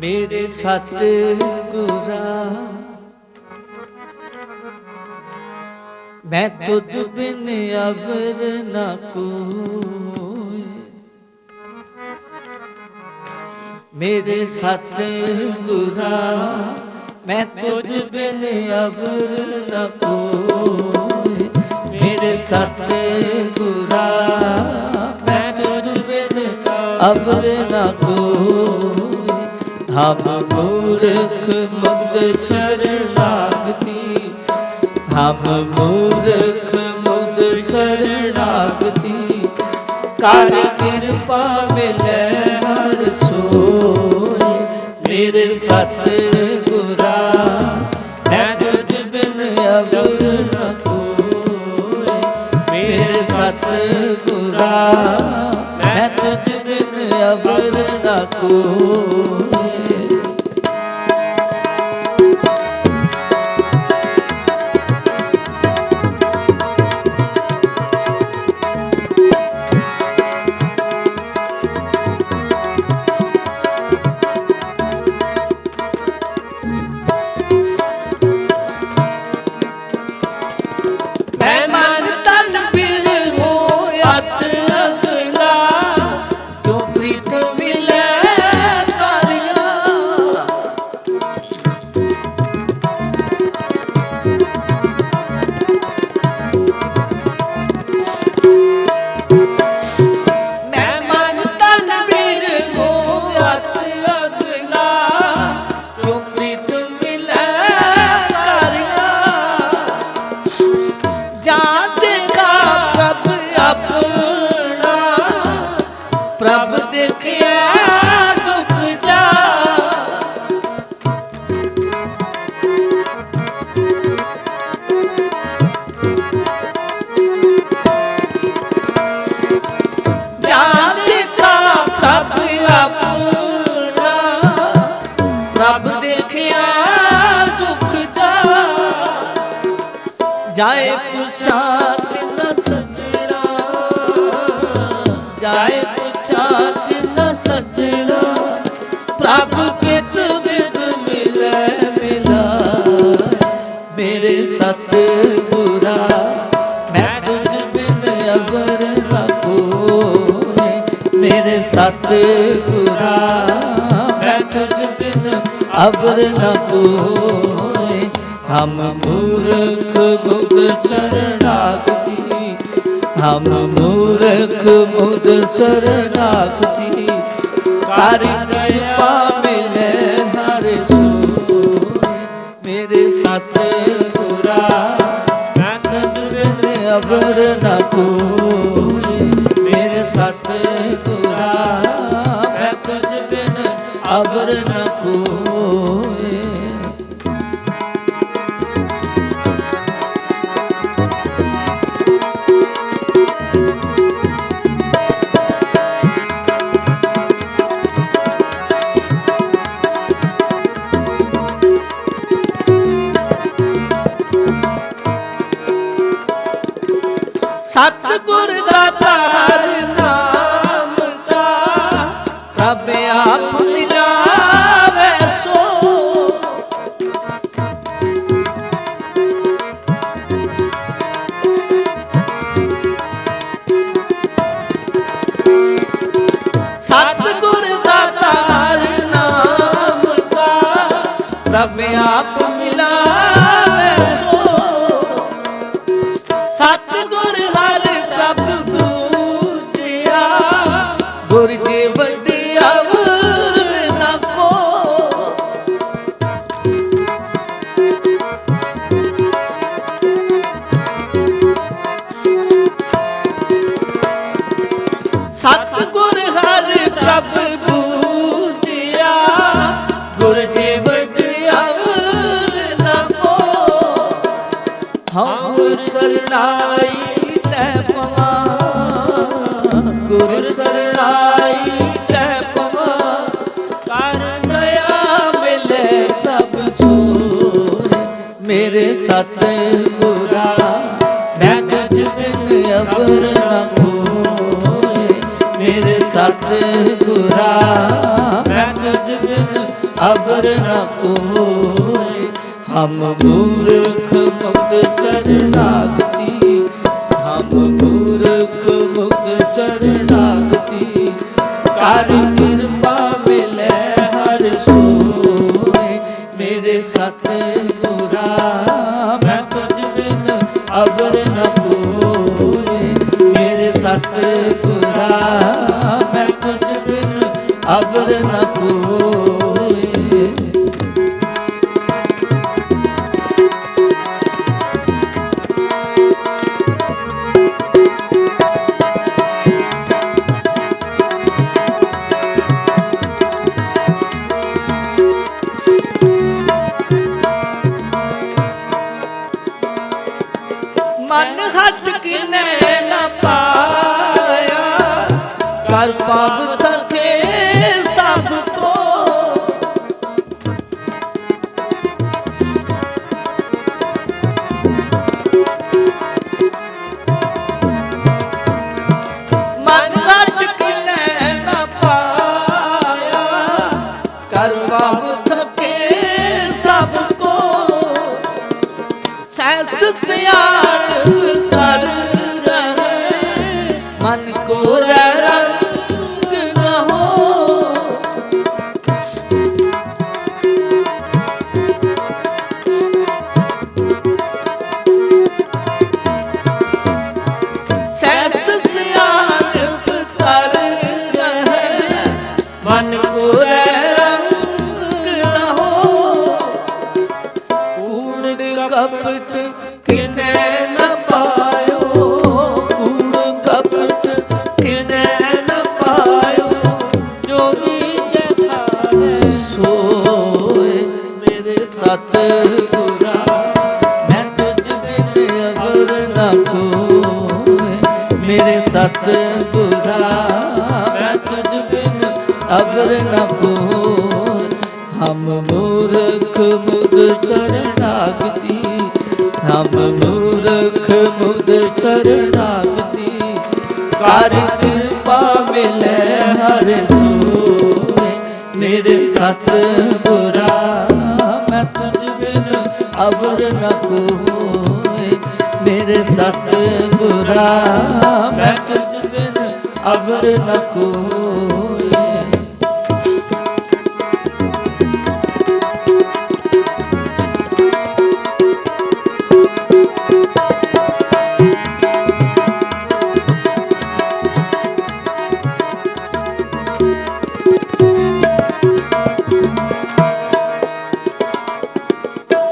मेरे सतगुरा मैं तुझ बिन अबर न कोई। मेरे सतगुरा मैं तुझ बिन अबर न कोई। मेरे सतगुरा मैं तुझ बिन अबर न कोई। हम मूर्ख मुग्ध शरणागति, हम मूर्ख मुग्ध शरणागति। कर कृपा मिले हर सोई। मेरे सतगुरा मैं तुझ बिन अबर न कोई। मेरे सतगुरा मैं तुझ बिन अबर न कोई। प्रभ देखिया दुख जा। जा देखा प्रभ अपना, प्रभ देखिया दुख जा। जाए पुछात न सजना, जाए पुछात न सजना। प्रभ कित बिद मिले मिला। मेरे सतगुरा मैं तुझ बिन अबर न कोई। मेरे सतगुरा मैं तुझ बिन अबर न कोई। हम मूर्ख मुग्ध शरणागति, हम मूर्ख मुग्ध शरणागति। कर कृपा मिले हर सोई। मेरे सतगुरा मैं तुझ बिन अबर न कोई। मेरे सतगुरा मैं तुझ बिन अबर न कोई। सतगुर दातार नाम का प्रभ आप मिलावे सो। सतगुर दातार नाम का प्रभ आप मिलावे सो। सतगुर गुर के वड्डी अवर न को। सतगुर हर प्रभ बूझिया। गुर के वड्डी अवर न को। हम सरनाई तै पवा, गुर सरनाई तै पवा। कर दया मिले प्रभ सोई। मेरे सतगुरा मैं तुझ बिन अबर न कोई। मेरे सतगुरा मैं तुझ बिन अबर न कोई। हम मूर्ख मुक्त शरणागति, हम मूर्ख मुक्त शरणागति, कर कृपा मिले हर सोई। मेरे सतगुरा मैं तुझ बिन अबर न कोई। मेरे सतगुरा मैं तुझ बिन अबर न कोई। मन हथ किने न पाया, कर पाव थके सबको। मन हथ किने न पाया, कर पाव थके सबको। सैस सियार कर रहे मन को रंग न हो। सैस सियार कर रहे मन को रंग न हो। कूड़ कपट किने न पायो, कूड़ कपट किने न पायो। जो नीज खावे सोए। मेरे सतगुरा मैं तुझ बिन अबर न कोई। मेरे सतगुरा मैं तुझ बिन अबर न कोई। हम मूर्ख मुक्त शरणागति, हम मूर्ख मुक्त शरणागति, कर कृपा मिले हर सोई। मेरे सतगुरा मैं तुझ बिन अबर न कोई। मेरे सतगुरा मैं तुझ बिन अबर न कोई।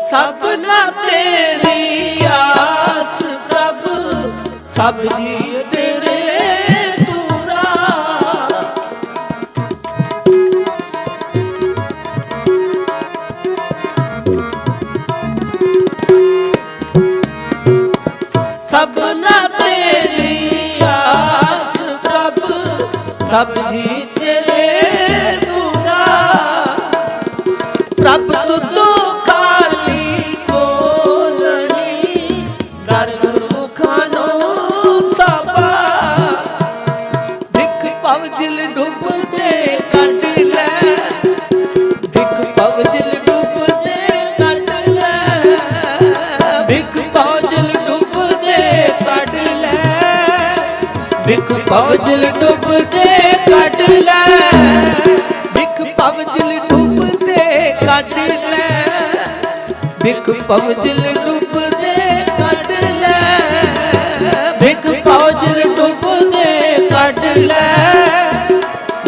सबना तेरी आस प्रभु, सब जी तेरे तूरा। सबना तेरी आस प्रभु, सब जी तेरे तूरा। प्रभु तू तो बिख पवजल डुबदे कढ लै। बिख पवजल डुबदे कढ लै। बिख पवजल डुबदे कढ लै। बिख पवजल डुबदे कढ लै।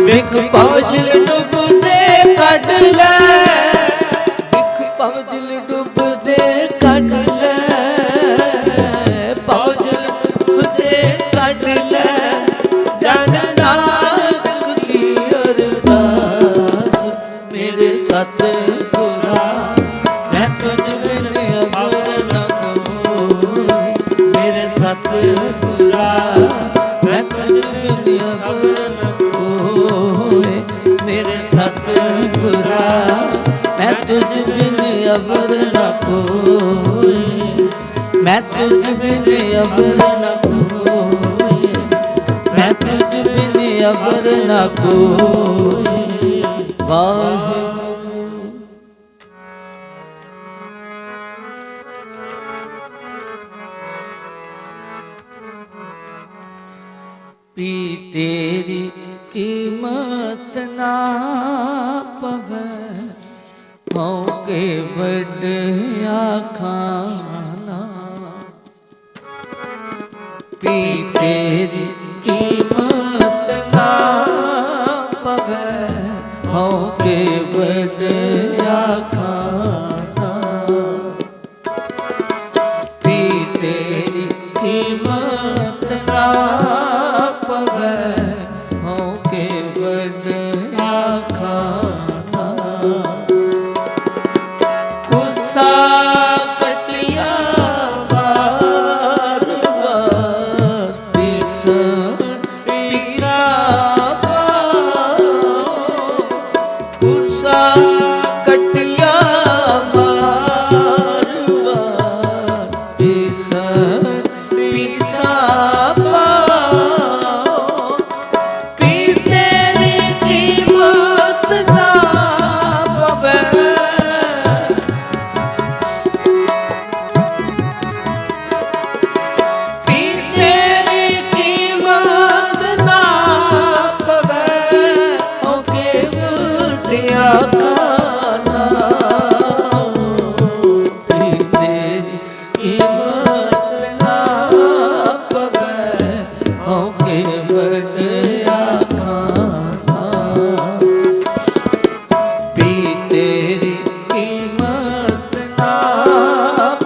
बिख पवजल डुबदे कढ लै। बिख पवजल डुबदे कढ लै। पवजल डुबदे कढ लै। जन नानक की अरदास मेरे सतगुरा मैं तुझ बिन अबर न कोई। मेरे सतगुरा मैं तुझ बिन अबर न कोई। मेरे सतगुरा मैं तुझ बिन अबर न कोई। मैं तुझ बिन अबर न कोई। मैं तुझ बिन अबर न कोई। वाहे तेरी कीमत ना पवे होके बड़या खाना पी तेरी कीमत ना पवे होके बड़या खाना पी तेरी कीमत ना पवे होके बड़या खाना गुस्सा कटिया बार बार पीसा गुस्सा कटिया बार बार पीसा पी तेरी कीमत ना पवे पी तेरी कीमत ना पवे होके बड़या खाना पी तेरी कीमत ना पवे होके बड़या खाना पी तेरी कीमत ना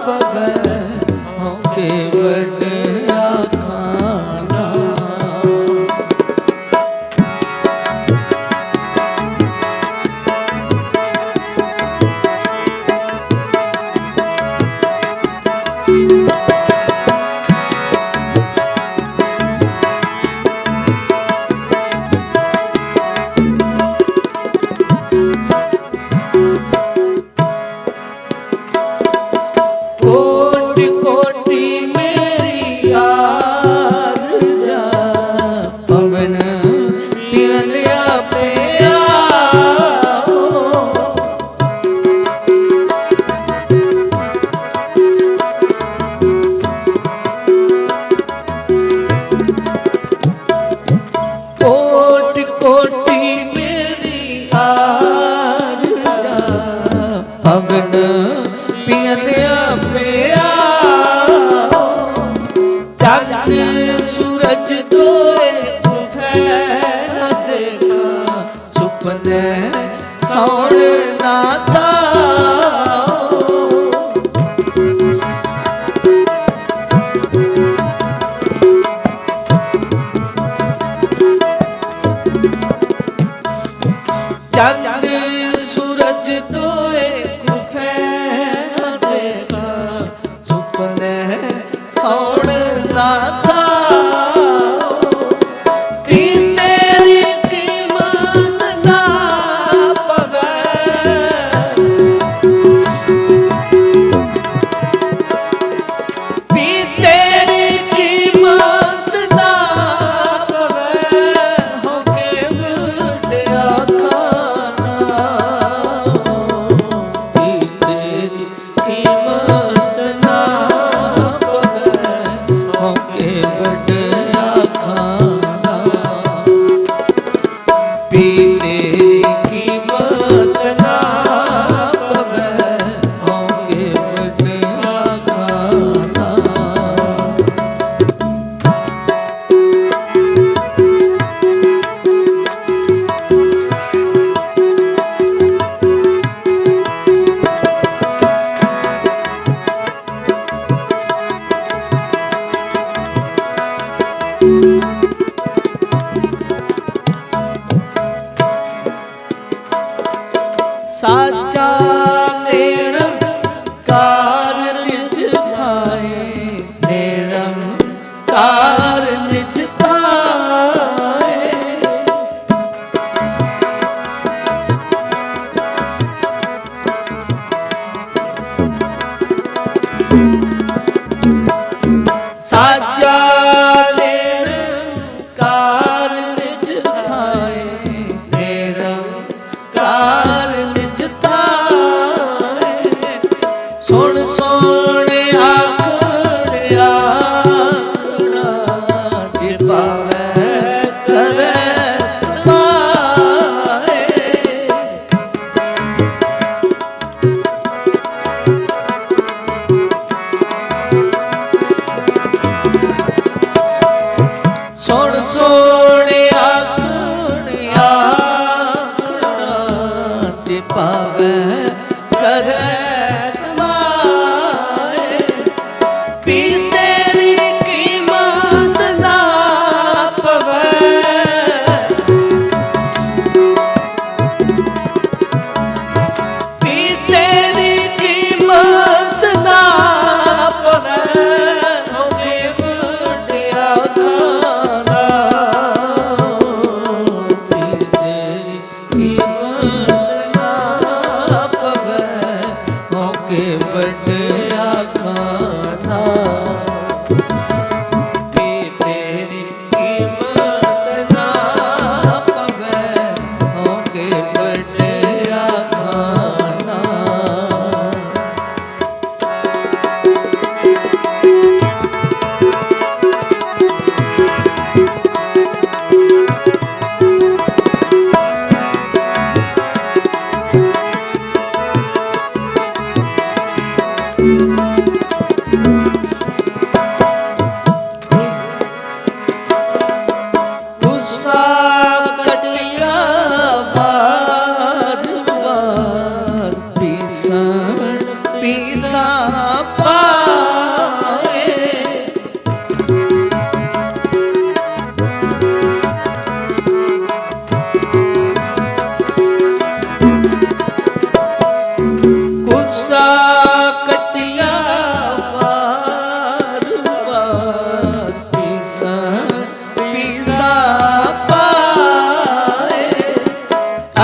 पवे होके बड़या खाना कोटि कोटि मेरी आरज़ा पवन पियलिया पे आओ कोटि कोटि मेरी आरज़ा पवन पियलिया पे आओ चांद सूरज तोरे फैला देखा सुपने सौण ना था चांद सूरज तोरे फैला देखा सुपने सौण ना था पी तेरी कीमत ना पवे पी तेरी कीमत ना पवे होके बड़या खाना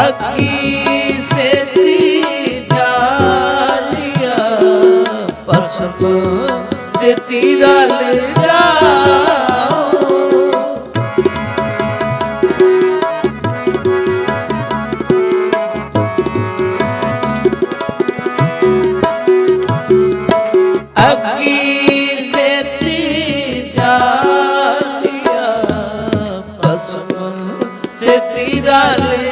अग्गी से ती जालिया भस्म से तीरा ले जाओ। अग्गी से ती जालिया भस्म से तीरा ले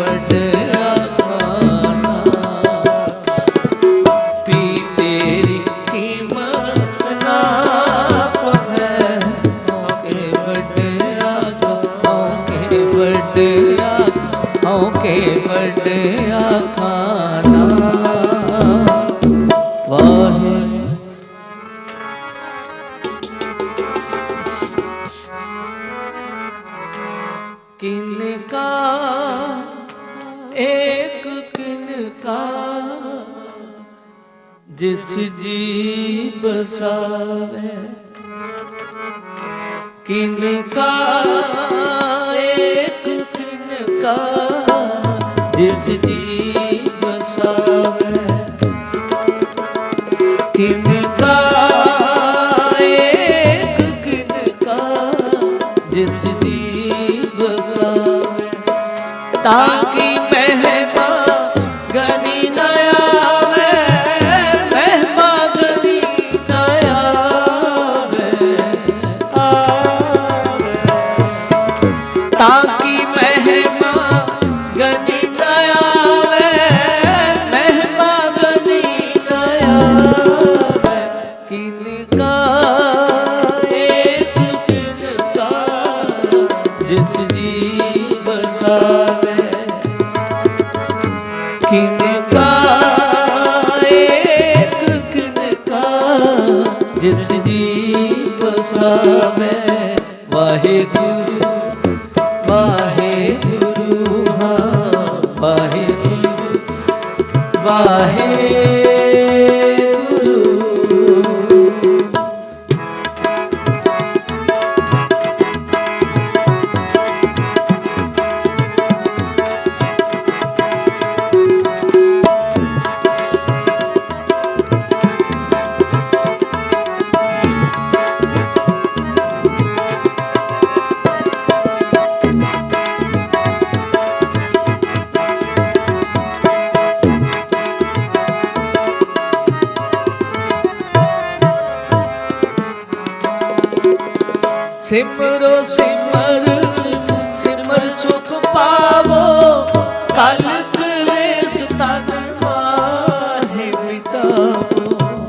वड्या खाना, पी तेरी कीमत ना पवे, के वड्या के वड्या खाना। वाहे किनका एक किनका जिस जी बसावे, किनका एक किनका जिस जी बसावे, किनका एक किनका जिस जी बसावे, ताकि महिमा गनी न आवे, महिमा गनी न आवे, ताकि महिमा गनी न आवे, महिमा गनी न आवे, किनका एक किनका जिस जी बसावे, किनका एक किनका जिस जी बसावे। वाहेगुरु वाहेगुरु हाँ वाहेगुरु वाहेगुरु। सिमरो सिमर सिमर सुख पावो, कल क्लेश तन माहे मिटावो,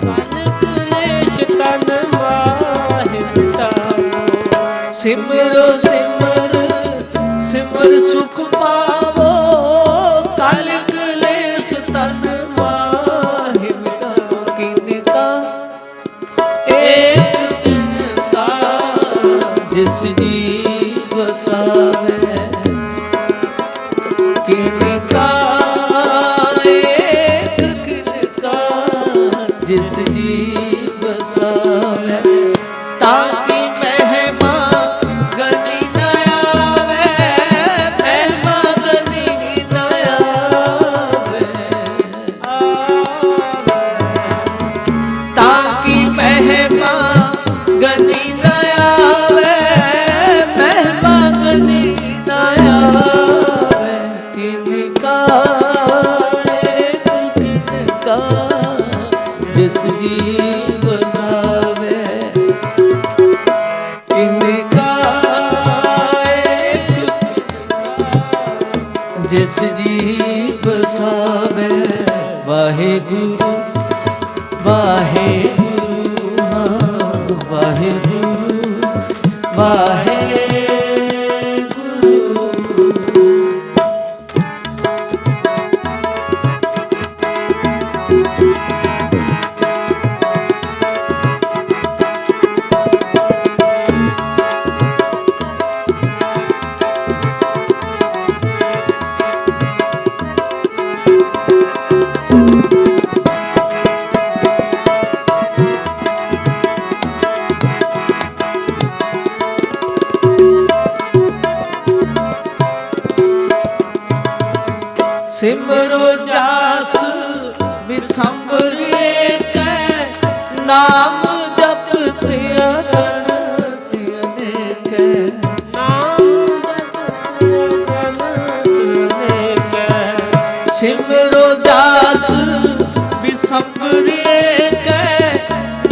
कल क्लेश तन माहे मिटावो। सिमरो सिमर सिमर सुख पावो, कल क्लेश तन माहे मिटावो, किनका एक किनका जिस जी बसावे, किनका एक किनका जिस जी बसावे, ताकि महिमा गनी न आवे, महिमा गनी न आवे, ताकि महिमा गनी न आवे, महिमा गनी न आवे, किनका एक किनका जिस जी बसावे, किनका एक किनका जिस जी बसावे। वाहेगुरु वाहेगुरु हाँ वाहेगुरु वाहेगुरु। सिमरो जास विसंबर के नाम जपते अगणित अनेक, नाम जपते अनेक। सिमरो जास विसंबर के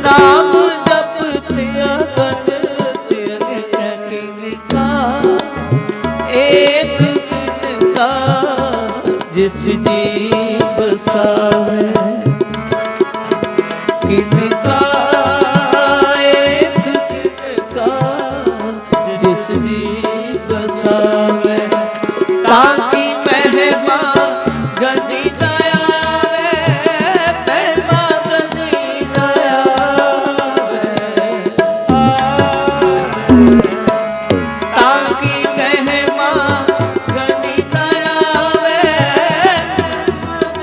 नाम जपते अगणित अनेक, किनका एक किनका जिस जी बसावे किनका एक किनका जिस जी बसावे ताकि महिमा गनी न आवे महिमा गनी न आवे ताकि महिमा गनी न आवे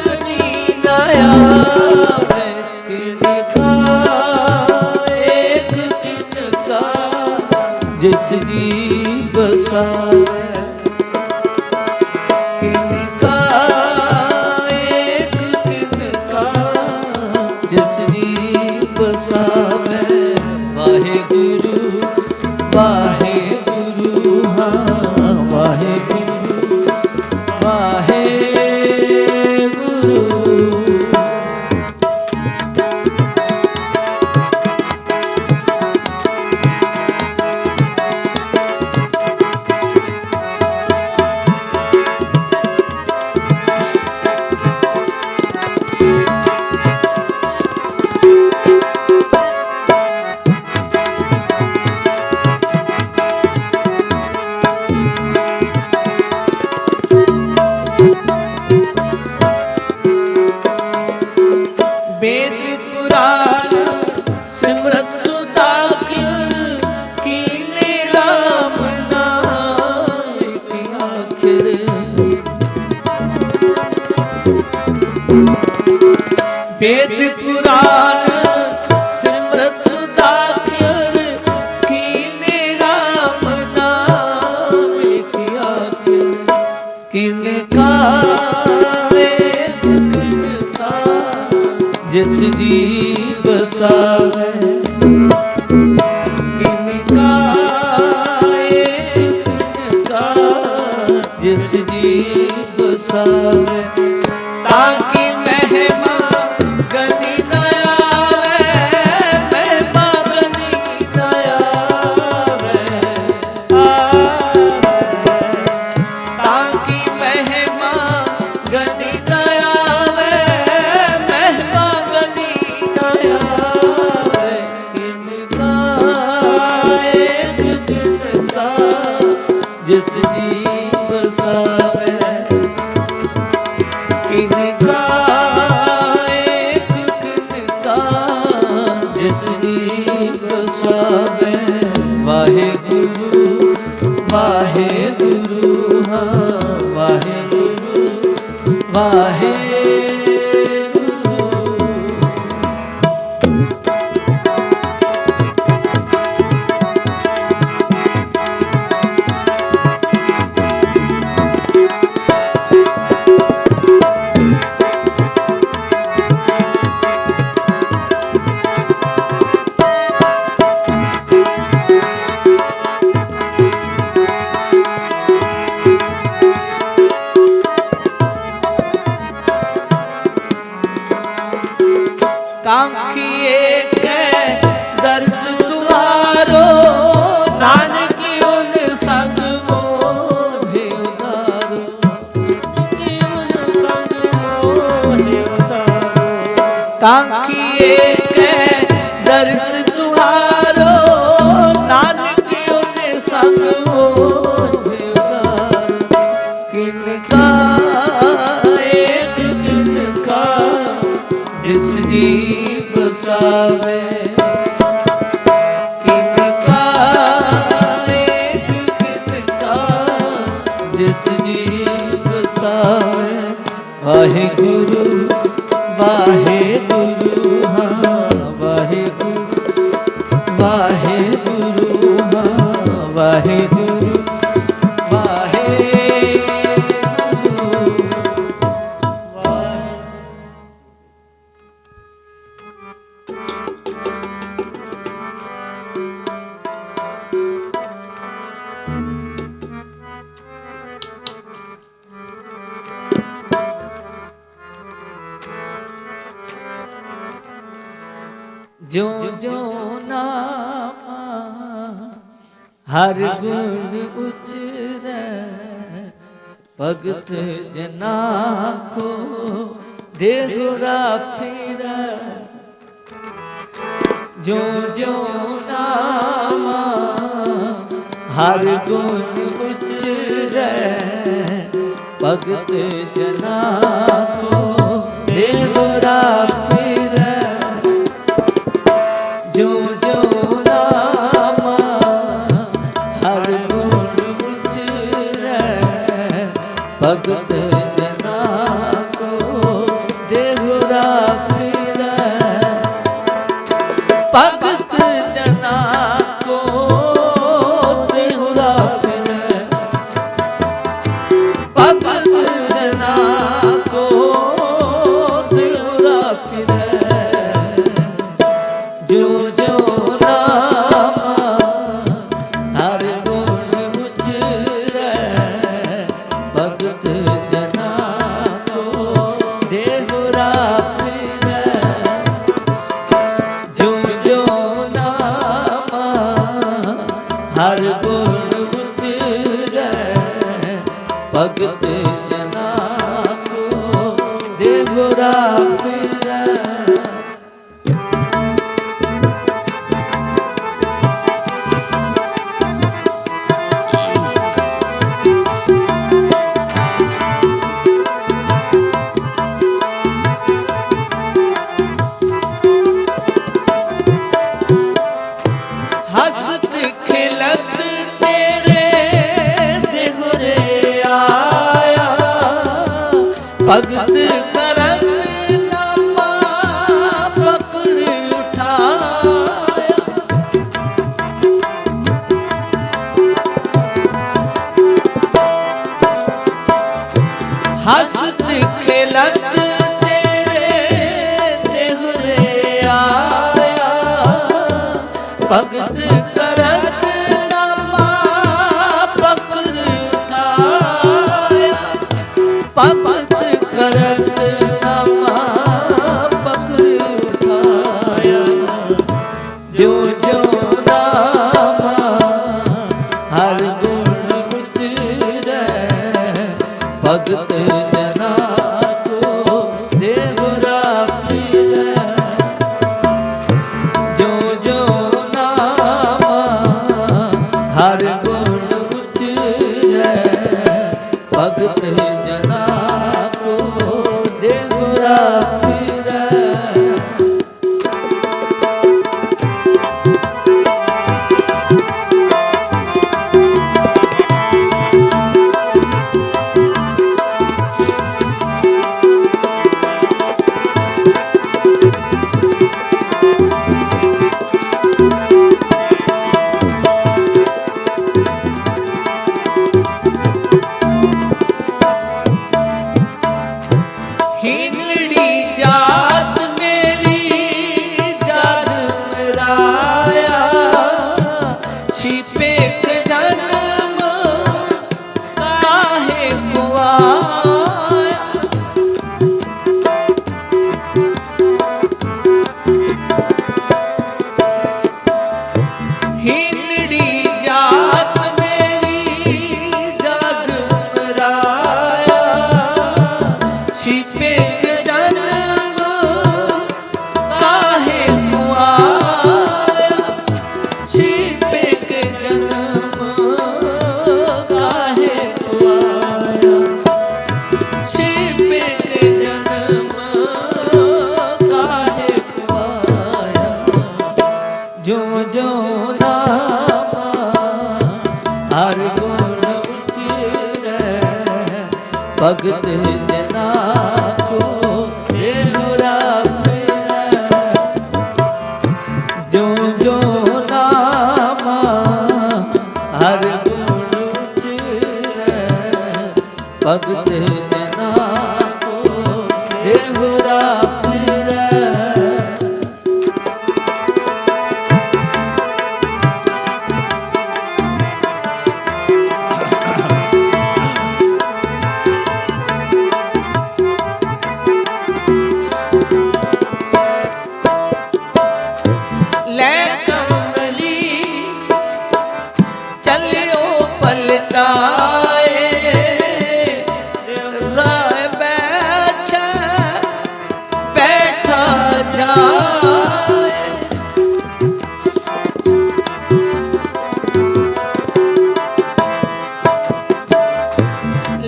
गनी न आवे किनका एक किनका जिस जी बसावे किनका एक किनका जिस जी बसावे वाहेगुरु वाहेगुरु हाँ वाहेगुरु वाहेगुरु वेद पुराण सिमरत सुदाखिल कीने राम नाम की आखिर वेद पुराण सिमरत सुदाखिल कीने राम नाम की आखिर किनका किनका जिस जी बसावे किनका एक किनका जिस जी बसावे ताकि महिमा गनी न आवे महिमा गनी न आवे ताकि महिमा गनी न आवे महिमा गनी न आवे किनका एक किनका जिस जी बसावे किनका एक किनका जिस जी बसावे वाहेगुरु वाहेगुरु हाँ वाहेगुरु वाहेगुरु कांखिए के दर्श तुम्हारो नानक उन संग मोहे उतारो उन संग मोहे उतारो कांखिए के दर्श तुम्हारो नानक उन संग मोहे उतारो किनका एक किनका जिस जी बसावे किनका एक किनका जिस जी बसावे वाहेगुरु वाहेगुरु हाँ वाहेगुरु वाहेगुरु हाँ वाहेगुरु जो जो नाम हर गुण उचरै भगत जना को देहुरा फिर जो जो नामा हर गुण उचरे भगत जना को देहुरा फिर जो जो नामा हर गुण उचरे भगत जना को देहुरा फिर भगत जना को देहुरा फिर भगत जना को देहुरा फिर जो जो नामा हर गुण उचरे भगत जना को देहुरा फिर जो जो नामा हर गुण उचरे भगत जना को देहुरा फिर हंसत खिलत तेरे देहुरे आया भगत करत नामा पकड़ उठाया हंसत खिलत तेरे देहुरे आया भगत करत नामा पकड़ उठाया भगत करत नामा पकड़ उठाया जो जो नामा हर गुण उचरे भगत जना को देहुरा फिर जो जो नामा हर गुण उचरे भगत जना को देहुरा फिर हिंदड़ी जात मेरी जात मराया छिपे जन्म काहे को आया हिंदड़ी जात मेरी जात मराया छिपे जन्म काहे को आया छिपे जन्म काहे को आया छिपे जन्म काहे को आया जो जो नामा हर गुण उचरे भगत जना को देहुरा फिर जो जो नामा हर गुण उचरे भगत जना को देहुरा फिर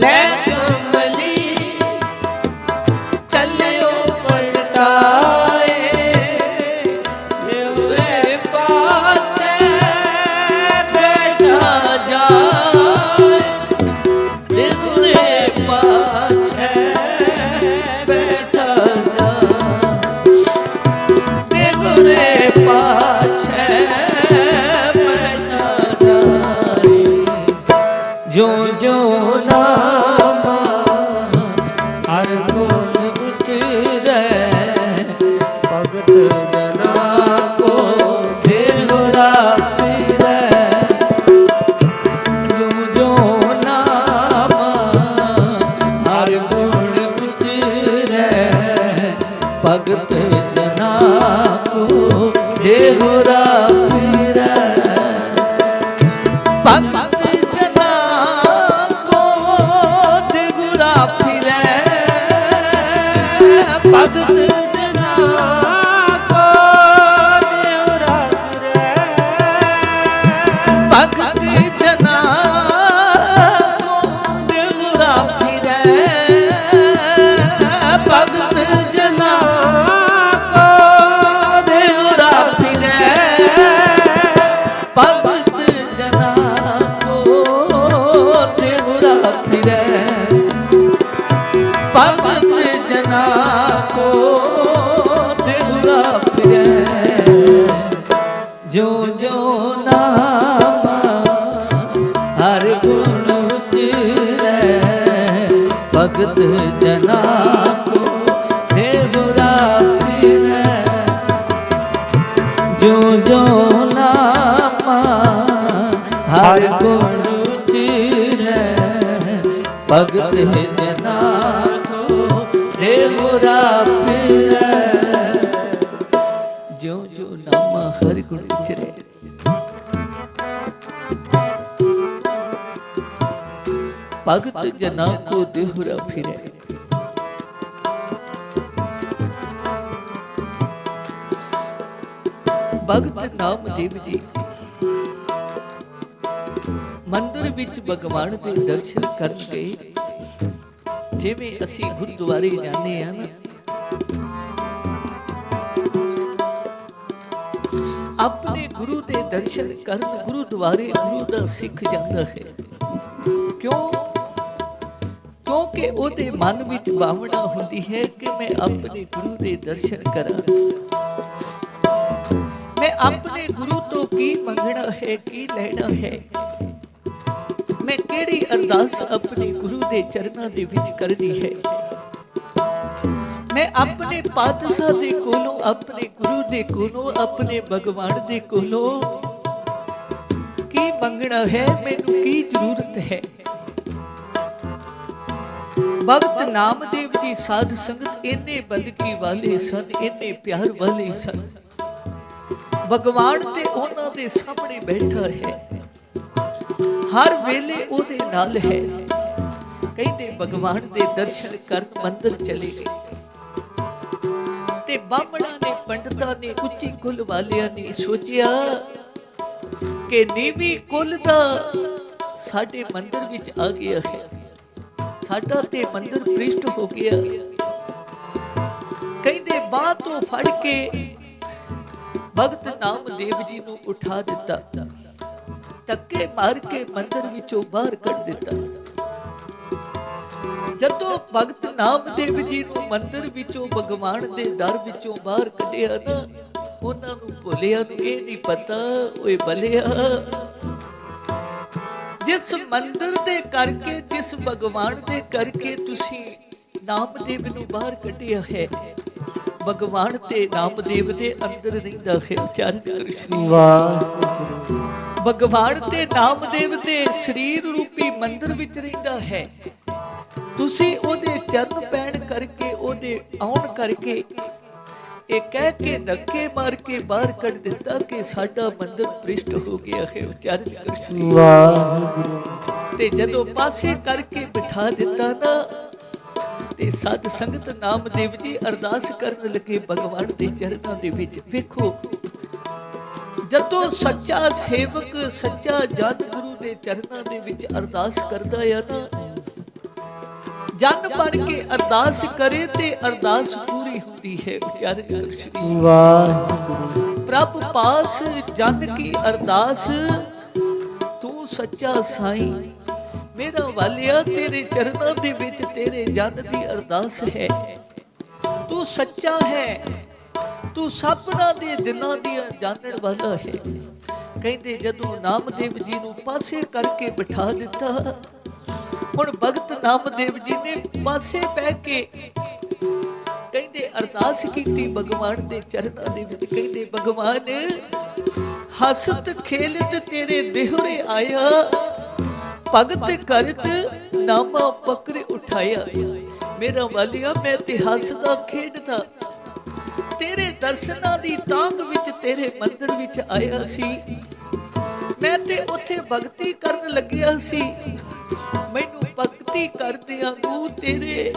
ਲੈ ਕਮਲੀ ਚੱਲਿਓ ਪਲਟਾਏ ਮੇਰੇ ਪਾਛੇ ਬੈਠਾ ਜਾਏ ਤੇਰੇ ਪਾਛੇ ਬੈਠਾ ਜਾਏ ਤੇਰੇ ਪਾਛੇ ਬੈਠਾ ਜਾਏ ਜੋ ਜੋ ਨਾਮਾ ਹਰ ਗੁਣ ਉਚਰੈ ਭਗਤ ਜਨਾ ਕੋ ਦੇਹੁਰਾ ਫਿਰੈ ਜੋ ਜੋ ਨਾਮਾ ਹਰ ਗੁਣ ਉਚਰੈ ਭਗਤ ਜਨਾ ਕੋ ਦੇਹੁਰਾ ਫਿਰੈ ਭਗਤ ਜਨਾ ਕੋ ਦੇਹੁਰਾ ਫਿਰੈ ਭਗਤ ਜਨਾ ਕੋ ਦੇਹੁਰਾ ਫਿਰੈ ਭਗਤ ਜਨਾ ਕੋ ਦੇਹੁਰਾ ਫਿਰੈ ਭਗਤ ਜਨਾ ਕੋ ਦੇਹੁਰਾ ਫਿਰੈ ਭਗਤ ਜਨਾ ਕੋ ਦੇਹੁਰਾ ਫਿਰੈ ਭਗਤ ਜਨਾ ਕੋ ਦੇਹੁਰਾ ਫਿਰੈ ਜੋ ਜੋ ਨਾਮਾ ਹਰ ਗੁਣ ਉਚਰੈ ਭਗਤ ਜਨਾ ਕੋ ਦੇਹੁਰਾ ਫਿਰੈ ਜੋ ਜੋ ਨਾਮਾ ਹਰ ਗੁਣ ਉਚਰੈ ਭਗਤ ਜਨਾ ਕੋ ਦੇਹੁਰਾ ਫਿਰੈ ਜੋ ਜੋ ਨਾਮਾ ਹਰ ਗੁਣ ਉਚਰੈ ਭਗਤ ਜਨਾ ਕੋ ਦੇਹੁਰਾ ਫਿਰੈ ਭਗਤ ਨਾਮਦੇਵ ਜੀ ਮੰਦਿਰ ਵਿੱਚ ਭਗਵਾਨ ਦੇ ਦਰਸ਼ਨ ਕਰਨ ਗਏ। ਜਿਵੇਂ ਅਸੀਂ ਗੁਰਦੁਆਰੇ ਜਾਂਦੇ ਹਾਂ ਨਾ, ਆਪਣੇ ਗੁਰੂ ਦੇ ਦਰਸ਼ਨ ਕਰਨ ਗੁਰਦੁਆਰੇ ਗੁਰੂ ਦਾ ਸਿੱਖ ਜਾਂਦਾ ਹੈ। ਕਿਉਂਕਿ ਉਹਦੇ ਮਨ ਵਿੱਚ ਭਾਵਨਾ ਹੁੰਦੀ ਹੈ ਕਿ ਮੈਂ ਆਪਣੇ ਗੁਰੂ ਦੇ ਦਰਸ਼ਨ ਕਰਾਂ, ਮੈਂ ਆਪਣੇ ਗੁਰੂ ਤੋਂ ਕੀ ਮੰਗਣਾ ਹੈ, ਕੀ ਲੈਣਾ ਹੈ, ਮੈਂ ਕਿਹੜੀ ਅਰਦਾਸ ਆਪਣੇ ਗੁਰੂ ਦੇ ਚਰਨਾਂ ਦੇ ਵਿੱਚ ਕਰਨੀ ਹੈ, ਮੈਂ ਆਪਣੇ ਪਾਤਸ਼ਾਹ ਦੇ ਕੋਲੋਂ, ਆਪਣੇ ਗੁਰੂ ਦੇ ਕੋਲੋਂ, ਆਪਣੇ ਭਗਵਾਨ ਦੇ ਕੋਲੋਂ ਕੀ ਮੰਗਣਾ ਹੈ, ਮੈਨੂੰ ਕੀ ਜ਼ਰੂਰਤ ਹੈ। ਭਗਤ ਨਾਮਦੇਵ ਜੀ ਸਾਧ ਸੰਗਤ ਇੰਨੇ ਬੰਦਗੀ ਵਾਲੇ ਸਨ, ਇੰਨੇ ਪਿਆਰ ਵਾਲੇ ਸਨ। ਭਗਵਾਨ ਤੇ ਉਹਨਾਂ ਦੇ ਸਾਹਮਣੇ ਬੈਠਾ ਹੈ, ਹਰ ਵੇਲੇ ਉਹਦੇ ਨਾਲ ਹੈ। ਕਹਿੰਦੇ ਭਗਵਾਨ ਦੇ ਦਰਸ਼ਨ ਕਰਨ ਮੰਦਿਰ ਚਲੇ ਗਏ ਤੇ ਬਾਹਮਣਾਂ ਨੇ, ਪੰਡਤਾਂ ਨੇ, ਉੱਚੀ ਕੁਲ ਵਾਲਿਆਂ ਨੇ ਸੋਚਿਆ ਕਿ ਨੀਵੀਂ ਕੁਲ ਦਾ ਸਾਡੇ ਮੰਦਿਰ ਵਿੱਚ ਆ ਗਿਆ ਹੈ, ਸਾਡਾ ਤੇ ਮੰਦਿਰ ਭ੍ਰਿਸ਼ਟ ਹੋ ਗਿਆ। ਕਹਿੰਦੇ ਬਾਹ ਤੋਂ ਫੜ ਕੇ ਭਗਤ ਨਾਮਦੇਵ ਜੀ ਨੂੰ ਉਠਾ ਦਿੱਤਾ, ਧੱਕੇ ਮਾਰ ਕੇ ਮੰਦਿਰ ਵਿੱਚੋਂ ਬਾਹਰ ਕੱਢ ਦਿੱਤਾ। ਜਦੋਂ ਭਗਤ ਨਾਮਦੇਵ ਜੀ ਨੂੰ ਮੰਦਿਰ ਵਿੱਚੋਂ, ਭਗਵਾਨ ਦੇ ਦਰ ਵਿੱਚੋਂ ਬਾਹਰ ਕੱਢਿਆ ਨਾ, ਉਹਨਾਂ ਨੂੰ ਭੋਲਿਆਂ ਨੂੰ ਇਹ ਨਹੀਂ ਪਤਾ, ਓਏ ਭਲਿਆ, ਜਿਸ ਮੰਦਿਰ ਦੇ ਕਰਕੇ, ਜਿਸ ਭਗਵਾਨ ਦੇ ਕਰਕੇ ਤੁਸੀਂ ਨਾਮਦੇਵ ਨੂੰ ਬਾਹਰ ਕੱਢਿਆ ਹੈ, ਭਗਵਾਨ ਤੇ ਨਾਮਦੇਵ ਦੇ ਅੰਦਰ ਰਹਿੰਦਾ ਹੈ। ਉਚਾਰਨ ਕ੍ਰਿਸ਼ਨ ਵਾਹਿਗੁਰੂ। ਭਗਵਾਨ ਤੇ ਨਾਮਦੇਵ ਦੇ ਸਰੀਰ ਰੂਪੀ ਮੰਦਿਰ ਵਿੱਚ ਰਹਿੰਦਾ ਹੈ। ਤੁਸੀਂ ਉਹਦੇ ਚਰਨ ਪੈਣ ਕਰਕੇ, ਉਹਦੇ ਆਉਣ ਕਰਕੇ ਇਹ ਕਹਿ ਕੇ ਧੱਕੇ ਮਾਰ ਕੇ ਬਾਹਰ ਕੱਢ ਦਿੱਤਾ ਕਿ ਸਾਡਾ ਮੰਦਿਰ ਭ੍ਰਿਸ਼ਟ ਹੋ ਗਿਆ ਹੈ। ਉਚਾਰਨ ਕ੍ਰਿਸ਼ਨ ਵਾਹਿਗੁਰੂ। ਤੇ ਜਦੋਂ ਪਾਸੇ ਕਰਕੇ ਬਿਠਾ ਦਿੱਤਾ ਨਾ, ਤੇ ਸਾਧ ਸੰਗਤ ਨਾਮਦੇਵ ਜੀ ਅਰਦਾਸ ਕਰਨ ਲੱਗੇ ਭਗਵਾਨ ਦੇ ਚਰਨਾਂ ਦੇ ਵਿੱਚ। ਵੇਖੋ ਜਦੋਂ ਸੱਚਾ ਸੇਵਕ ਸੱਚਾ ਜਨ ਗੁਰੂ ਦੇ ਚਰਨਾਂ ਦੇ ਵਿੱਚ ਅਰਦਾਸ ਕਰਦਾ ਆ ਨਾ, ਜਨ ਬਣ ਕੇ ਅਰਦਾਸ ਕਰੇ ਤੇ ਅਰਦਾਸ ਪੂਰੀ ਹੁੰਦੀ ਹੈ। ਉਚਾਰਨ ਕਰੋ ਸ੍ਰੀ ਵਾਹਿਗੁਰੂ। ਪ੍ਰਭ ਪਾਸ ਜਨ ਕੀ ਅਰਦਾਸ, ਤੂੰ ਸੱਚਾ ਸਾਈਂ ਮੇਰਾ ਵਾਲਿਆ, ਤੇਰੇ ਚਰਨਾਂ ਦੇ ਵਿੱਚ ਤੇਰੇ ਜਨ ਦੀ ਅਰਦਾਸ ਹੈ। ਤੂੰ ਸੱਚਾ ਹੈ, ਤੂੰ ਸਭਨਾਂ ਦੇ ਦਿਲਾਂ ਦੀਆਂ ਜਾਣਨ ਵਾਲਾ ਹੈ। ਕਹਿੰਦੇ ਜਦੋਂ ਨਾਮਦੇਵ ਜੀ ਨੂੰ ਪਾਸੇ ਕਰਕੇ ਬਿਠਾ ਦਿੱਤਾ, ਹੁਣ ਭਗਤ ਨਾਮਦੇਵ ਜੀ ਨੇ ਪਾਸੇ ਬਹਿ ਕੇ ਕਹਿੰਦੇ ਅਰਦਾਸ ਕੀਤੀ ਭਗਵਾਨ ਦੇ ਚਰਨਾਂ ਦੇ ਵਿੱਚ। ਕਹਿੰਦੇ ਭਗਵਾਨ ਹਸਤ ਖੇਲਤ ਤੇਰੇ ਦੇਹੁਰੇ ਆਇਆ, ਭਗਤ ਕਰਤ ਨਾਮਾ ਪਕੜ ਉਠਾਇਆ। ਮੇਰਾ ਵਾਲਿਆ ਮੈਂ ਤੇ ਹੱਸਦਾ ਖੇਡਦਾ ਤੇਰੇ ਦਰਸ਼ਨਾਂ ਦੀ ਤਾਂਘ ਵਿੱਚ ਤੇਰੇ ਮੰਦਿਰ ਵਿੱਚ ਆਇਆ ਸੀ। ਮੈਂ ਤੇ ਉੱਥੇ ਭਗਤੀ ਕਰਨ ਲੱਗਿਆ ਸੀ। ਮੈਨੂੰ ਭਗਤੀ ਕਰਦਿਆਂ ਨੂੰ ਤੇਰੇ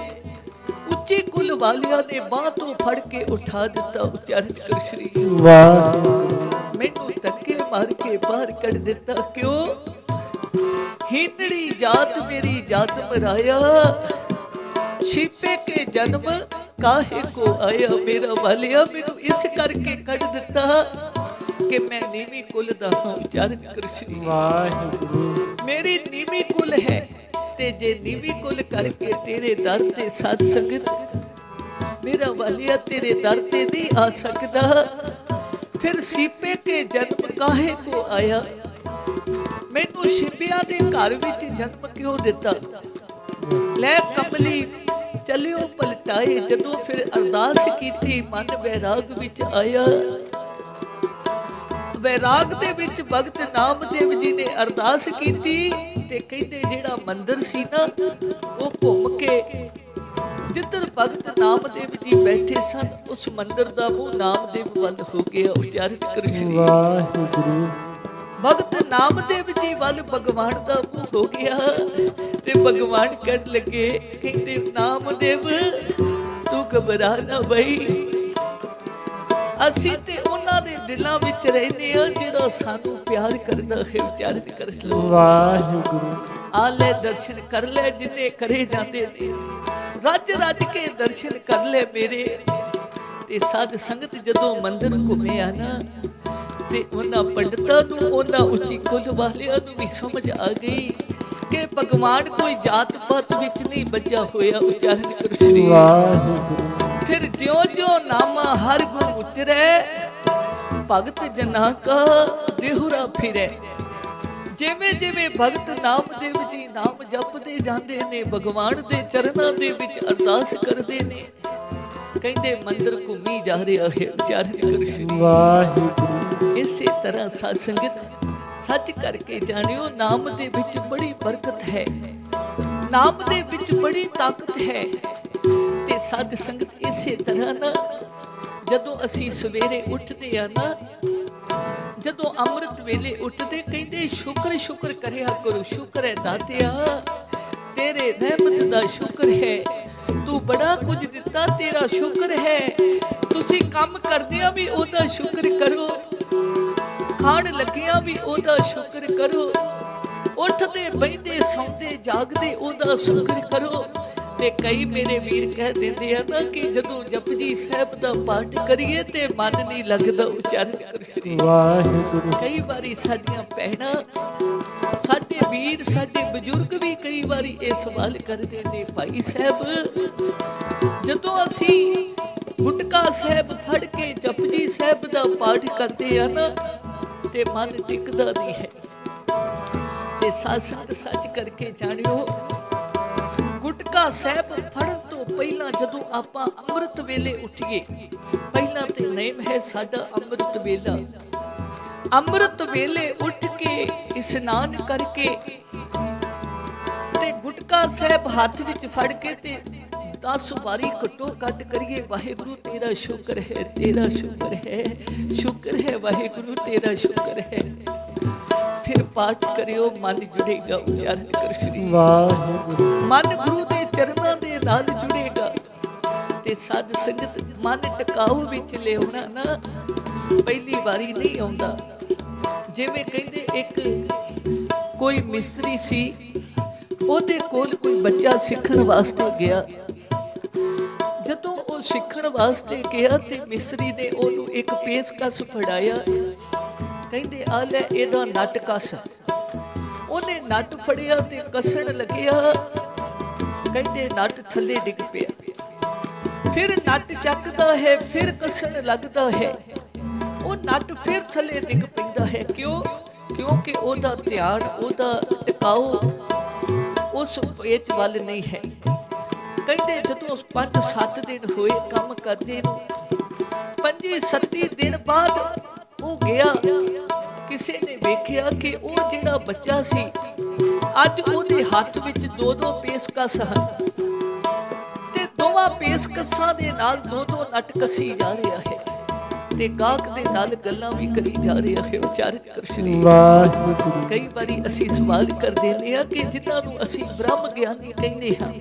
ਉੱਚੇ ਕੁਲ ਵਾਲਿਆਂ ਨੇ ਬਾਂਹ ਤੋਂ ਫੜ ਕੇ ਉਠਾ ਦਿੱਤਾ। ਉਚਾਰਨ ਕਰ ਸ੍ਰੀ ਵਾਹਿਗੁਰੂ। ਮੈਨੂੰ ਧੱਕੇ ਮਾਰ ਕੇ ਬਾਹਰ ਕੱਢ ਦਿੱਤਾ। ਕਿਉਂ? ਹੀਨੜੀ ਜਾਤ ਮੇਰੀ ਜਾਤ ਮਰਾਇਆ, ਛਿਪੇ ਕੇ ਜਨਮ ਕਾਹੇ ਕੋ ਆਇਆ। ਮੇਰਾ ਵਾਲਿਆ ਮੈਨੂੰ ਇਸ ਕਰਕੇ ਕੱਢ ਦਿੱਤਾ ਕਿ ਮੈਂ ਨੀਵੀਂ ਕੁਲ ਦਾ ਹਾਂ। ਉਚਾਰਨ ਕਰ ਸ੍ਰੀ ਵਾਹਿਗੁਰੂ। ਮੇਰੀ ਨੀਵੀਂ ਕੁਲ ਹੈ ਤੇ ਜੇ ਨੀਵੀਂ ਕੁਲ ਕਰਕੇ ਤੇਰੇ ਦਰ ਤੇ ਸਾਧ ਸੰਗਤ ਮੇਰਾ ਵਾਲਿਆ ਤੇਰੇ ਦਰ ਤੇ ਨਹੀਂ ਆ ਸਕਦਾ, ਫਿਰ ਸੀਪੇ ਕੇ ਜਨਮ ਕਾਹੇ ਕੋ ਆਇਆ। ਮੈਨੂੰ ਛਿਪਿਆਂ ਦੇ ਘਰ ਵਿੱਚ ਜਨਮ ਕਿਉਂ ਦਿੱਤਾ? ਲੈ ਕਮਲੀ ਚੱਲਿਓ ਪਲਟਾਏ। ਜਦੋਂ ਫਿਰ ਅਰਦਾਸ ਕੀਤੀ ਮਨ ਵੈਰਾਗ ਵਿੱਚ ਆਇਆ। ਵੈਰਾਗ ਦੇ ਵਿੱਚ ਭਗਤ ਨਾਮਦੇਵ ਜੀ ਨੇ ਅਰਦਾਸ ਕੀਤੀ ਤੇ ਕਹਿੰਦੇ ਜਿਹੜਾ ਮੰਦਿਰ ਸੀ ਨਾ ਉਹ ਘੁੰਮ ਕੇ ਜਿੱਧਰ ਭਗਤ ਨਾਮਦੇਵ ਜੀ ਬੈਠੇ ਸਨ ਉਸ ਮੰਦਿਰ ਦਾ ਮੂੰਹ ਨਾਮਦੇਵ ਵੱਲ ਹੋ ਗਿਆ। ਉਚਾਰਨ ਕਰ ਸ੍ਰੀ ਵਾਹਿਗੁਰੂ। ਭਗਤ ਨਾਮਦੇਵ ਜੀ ਵੱਲ ਭਗਵਾਨ ਦਾ ਮੂੰਹ ਹੋ ਗਿਆ ਤੇ ਭਗਵਾਨ ਕਹਿਣ ਲੱਗੇ, ਕਹਿੰਦੇ ਨਾਮਦੇਵ ਤੂੰ ਘਬਰਾ ਨਾ ਬਈ, ਅਸੀਂ ਤੇ ਉਹਨਾਂ ਦੇ ਦਿਲਾਂ ਵਿੱਚ ਰਹਿੰਦੇ ਆ ਜਿਹੜਾ ਸਾਨੂੰ ਪਿਆਰ ਕਰਦਾ ਹੈ। ਉਚਾਰਨ ਕਰ ਵਾਹਿਗੁਰੂ। ਆ ਲੈ ਦਰਸ਼ਨ ਕਰ ਲੈ ਜਿੰਨੇ ਕਰੇ ਜਾਂਦੇ ਨੇ, ਰੱਜ ਰੱਜ ਕੇ ਦਰਸ਼ਨ ਕਰ ਲੈ ਮੇਰੇ। ਤੇ ਸਾਧ ਸੰਗਤ ਜਦੋਂ ਮੰਦਿਰ ਘੁੰਮਿਆ ਨਾ ਤੇ ਉਹਨਾਂ ਪੰਡਤਾਂ ਨੂੰ ਉਹਨਾਂ ਉੱਚੀ ਕੁਲ ਵਾਲਿਆਂ ਨੂੰ ਵੀ ਸਮਝ ਆ ਗਈ ਕਿ ਭਗਵਾਨ ਕੋਈ ਜਾਤ ਪਾਤ ਵਿੱਚ ਨਹੀਂ ਬੱਝਾ ਹੋਇਆ। ਉਚਾਰਨ ਕਰ ਸ੍ਰੀ ਵਾਹਿਗੁਰੂ। ਫਿਰ ਜਿਉਂ ਜਿਉਂ ਨਾਮਾ ਹਰ ਗੁਣ ਉਚਰੈ, ਭਗਤ ਜਨਾਂ ਕਾ ਦੇਹੁਰਾ ਫਿਰੈ। ਜਿਵੇਂ ਜਿਵੇਂ ਭਗਤ ਨਾਮਦੇਵ ਜੀ ਨਾਮ ਜਪਦੇ ਜਾਂਦੇ ਨੇ, ਭਗਵਾਨ ਦੇ ਚਰਨਾਂ ਦੇ ਵਿੱਚ ਅਰਦਾਸ ਕਰਦੇ ਨੇ, ਕਹਿੰਦੇ ਮੰਦਿਰ ਘੁੰਮੀ ਜਾ ਰਿਹਾ ਹੈ। ਉਚਾਰਨ ਕਰ ਸ੍ਰੀ ਵਾਹਿਗੁਰੂ। ਇਸੇ ਤਰ੍ਹਾਂ ਸਾਧ ਸੰਗਤ ਸੱਚ ਕਰਕੇ ਜਾਣਿਓ ਨਾਮ ਦੇ ਵਿੱਚ ਬੜੀ ਬਰਕਤ ਹੈ, ਨਾਮ ਦੇ ਵਿੱਚ ਬੜੀ ਤਾਕਤ ਹੈ। ਤੇ ਸਾਧ ਸੰਗਤ ਇਸੇ ਤਰ੍ਹਾਂ ਨਾ ਜਦੋਂ ਅਸੀਂ ਸਵੇਰੇ ਉੱਠਦੇ ਆ ਨਾ, ਜਦੋਂ ਅੰਮ੍ਰਿਤ ਵੇਲੇ ਉੱਠਦੇ ਕਹਿੰਦੇ ਸ਼ੁਕਰ ਸ਼ੁਕਰ ਕਰਿਆ ਕਰੋ। ਸ਼ੁਕਰ ਹੈ ਦਾਤਿਆ ਤੇਰੇ ਰਹਿਮਤ ਦਾ ਸ਼ੁਕਰ ਹੈ, ਤੂੰ ਬੜਾ ਕੁਝ ਦਿੱਤਾ, ਤੇਰਾ ਸ਼ੁਕਰ ਹੈ। ਤੁਸੀਂ ਕੰਮ ਕਰਦਿਆਂ ਵੀ ਉਹਦਾ ਸ਼ੁਕਰ ਕਰੋ, ਖਾਣ ਲੱਗਿਆ ਵੀ ਉਹਦਾ ਸ਼ੁਕਰ ਕਰੋ, ਉੱਠਦੇ ਬੈਠਦੇ ਸੌਂਦੇ ਜਾਗਦੇ ਉਹਦਾ ਸ਼ੁਕਰ ਕਰੋ। ਤੇ ਕਈ ਮੇਰੇ ਵੀਰ ਕਹਿ ਦਿੰਦੇ ਆ ਨਾ ਕਿ ਜਦੋਂ ਜਪਜੀ ਸਾਹਿਬ ਦਾ ਪਾਠ ਕਰੀਏ ਤੇ ਮਨ ਨਹੀਂ ਲੱਗਦਾ। ਉਚਾਰਨ ਕਰ ਸ੍ਰੀ ਵਾਹਿਗੁਰੂ। ਕਈ ਵਾਰੀ ਸਾਡੀਆਂ ਭੈਣਾਂ, ਸਾਡੇ ਵੀਰ, ਸਾਡੇ ਬਜ਼ੁਰਗ ਵੀ ਕਈ ਵਾਰੀ ਇਹ ਸਵਾਲ ਕਰਦੇ ਨੇ, ਭਾਈ ਸਾਹਿਬ ਜਦੋਂ ਅਸੀਂ ਗੁਟਕਾ ਸਾਹਿਬ ਫੜ ਕੇ ਜਪਜੀ ਸਾਹਿਬ ਦਾ ਪਾਠ ਕਰਦੇ ਆ ਨਾ ਤੇ ਮਨ ਟਿਕਦਾ ਨਹੀਂ ਹੈ। ਤੇ ਸਾਧ ਸੱਚ ਕਰਕੇ ਜਾਣਿਓ ਗੁਟਕਾ ਸਾਹਿਬ ਫੜਨ ਤੋਂ ਪਹਿਲਾਂ ਜਦੋਂ ਆਪਾਂ ਅੰਮ੍ਰਿਤ ਵੇਲੇ ਉੱਠੀਏ, ਪਹਿਲਾਂ ਤੇ ਨੇਮ ਹੈ ਸਾਡਾ ਅੰਮ੍ਰਿਤ ਵੇਲਾ। ਅੰਮ੍ਰਿਤ ਵੇਲੇ ਉੱਠ ਕੇ ਇਸ਼ਨਾਨ ਕਰਕੇ ਤੇ ਗੁਟਕਾ ਸਾਹਿਬ ਹੱਥ ਵਿੱਚ ਫੜ ਕੇ ਤੇ 10 ਵਾਰੀ ਘੱਟੋ ਘੱਟ ਕਰੀਏ, ਵਾਹਿਗੁਰੂ ਤੇਰਾ ਸ਼ੁਕਰ ਹੈ, ਤੇਰਾ ਸ਼ੁਕਰ ਹੈ, ਸ਼ੁਕਰ ਹੈ ਵਾਹਿਗੁਰੂ ਤੇਰਾ ਸ਼ੁਕਰ ਹੈ। ਫਿਰ ਪਾਠ ਕਰਿਓ, ਮਨ ਜੁੜੇਗਾ। ਉਚਾਰਨ ਕਰ ਸ੍ਰੀ ਵਾਹਿਗੁਰੂ। ਮਨ ਗੁਰੂ ਦੇ ਚਰਨਾਂ ਦੇ ਨਾਲ ਜੁੜੇ। ते साध संगत मन टिकाऊ विच लियाउणा ना पहली बारी नहीं आउंदा। जिवें कहंदे एक कोई मिस्त्री सी, ਉਹਦੇ ਕੋਲ कोई बच्चा सीखण वास्ते गया। ਜਦੋਂ ਉਹ ਸਿੱਖਣ ਵਾਸਤੇ ਗਿਆ ਤੇ ਮਿਸਤਰੀ ਨੇ ਉਹਨੂੰ ਇੱਕ ਪੇਚਕਸ ਫੜਾਇਆ, ਕਹਿੰਦੇ ਆ ਲੈ ਇਹਦਾ ਨਟ ਕੱਸ। ਉਹਨੇ ਨਟ ਫੜਿਆ ਤੇ ਕੱਸਣ ਲੱਗਿਆ, ਕਹਿੰਦੇ ਨਟ ਥੱਲੇ ਡਿੱਗ ਪਿਆ। ਫਿਰ ਨਟ ਚੱਕਦਾ ਹੈ, ਫਿਰ ਕੱਸਣ ਲੱਗਦਾ ਹੈ, ਉਹ ਨਟ ਫਿਰ ਥੱਲੇ ਡਿੱਗ ਪੈਂਦਾ ਹੈ। ਕਿਉਂ? ਕਿਉਂਕਿ ਉਹਦਾ ਧਿਆਨ, ਉਹਦਾ ਟਿਕਾਊ ਉਸ ਪੇਚ ਵੱਲ ਨਹੀਂ ਹੈ। ਕਹਿੰਦੇ ਜਦੋਂ 5-7 ਦਿਨ ਹੋਏ ਕੰਮ ਕਰਦੇ ਨੂੰ, 25-27 ਦਿਨ ਬਾਅਦ ਉਹ ਗਿਆ। ਕਿਸੇ ਨੇ ਵੇਖਿਆ ਕਿ ਉਹ ਜਿਹੜਾ ਬੱਚਾ ਸੀ, ਅੱਜ ਉਹਦੇ ਹੱਥ ਵਿੱਚ 2-2 ਪੇਚਕਸ ਹਨ ਤੇ ਦੋਵਾਂ ਪੇਚਕਸਾਂ ਦੇ ਨਾਲ 2-2 ਨਟ ਕੱਸੀ ਜਾ ਰਿਹਾ ਹੈ ਤੇ ਗਾਹਕ ਦੇ ਨਾਲ ਗੱਲਾਂ ਵੀ ਕਰੀ ਜਾ ਰਿਹਾ ਹੈ। ਉਚਾਰਿਤ ਕਰ ਸ਼੍ਰੀ ਵਾਹਿਗੁਰੂ। ਕਈ ਵਾਰੀ ਅਸੀਂ ਸਵਾਲ ਕਰਦੇ ਨੇ ਕਿ ਜਿਨ੍ਹਾਂ ਨੂੰ ਅਸੀਂ ਬ੍ਰਹਮ ਗਿਆਨੀ ਕਹਿੰਦੇ ਹਾਂ,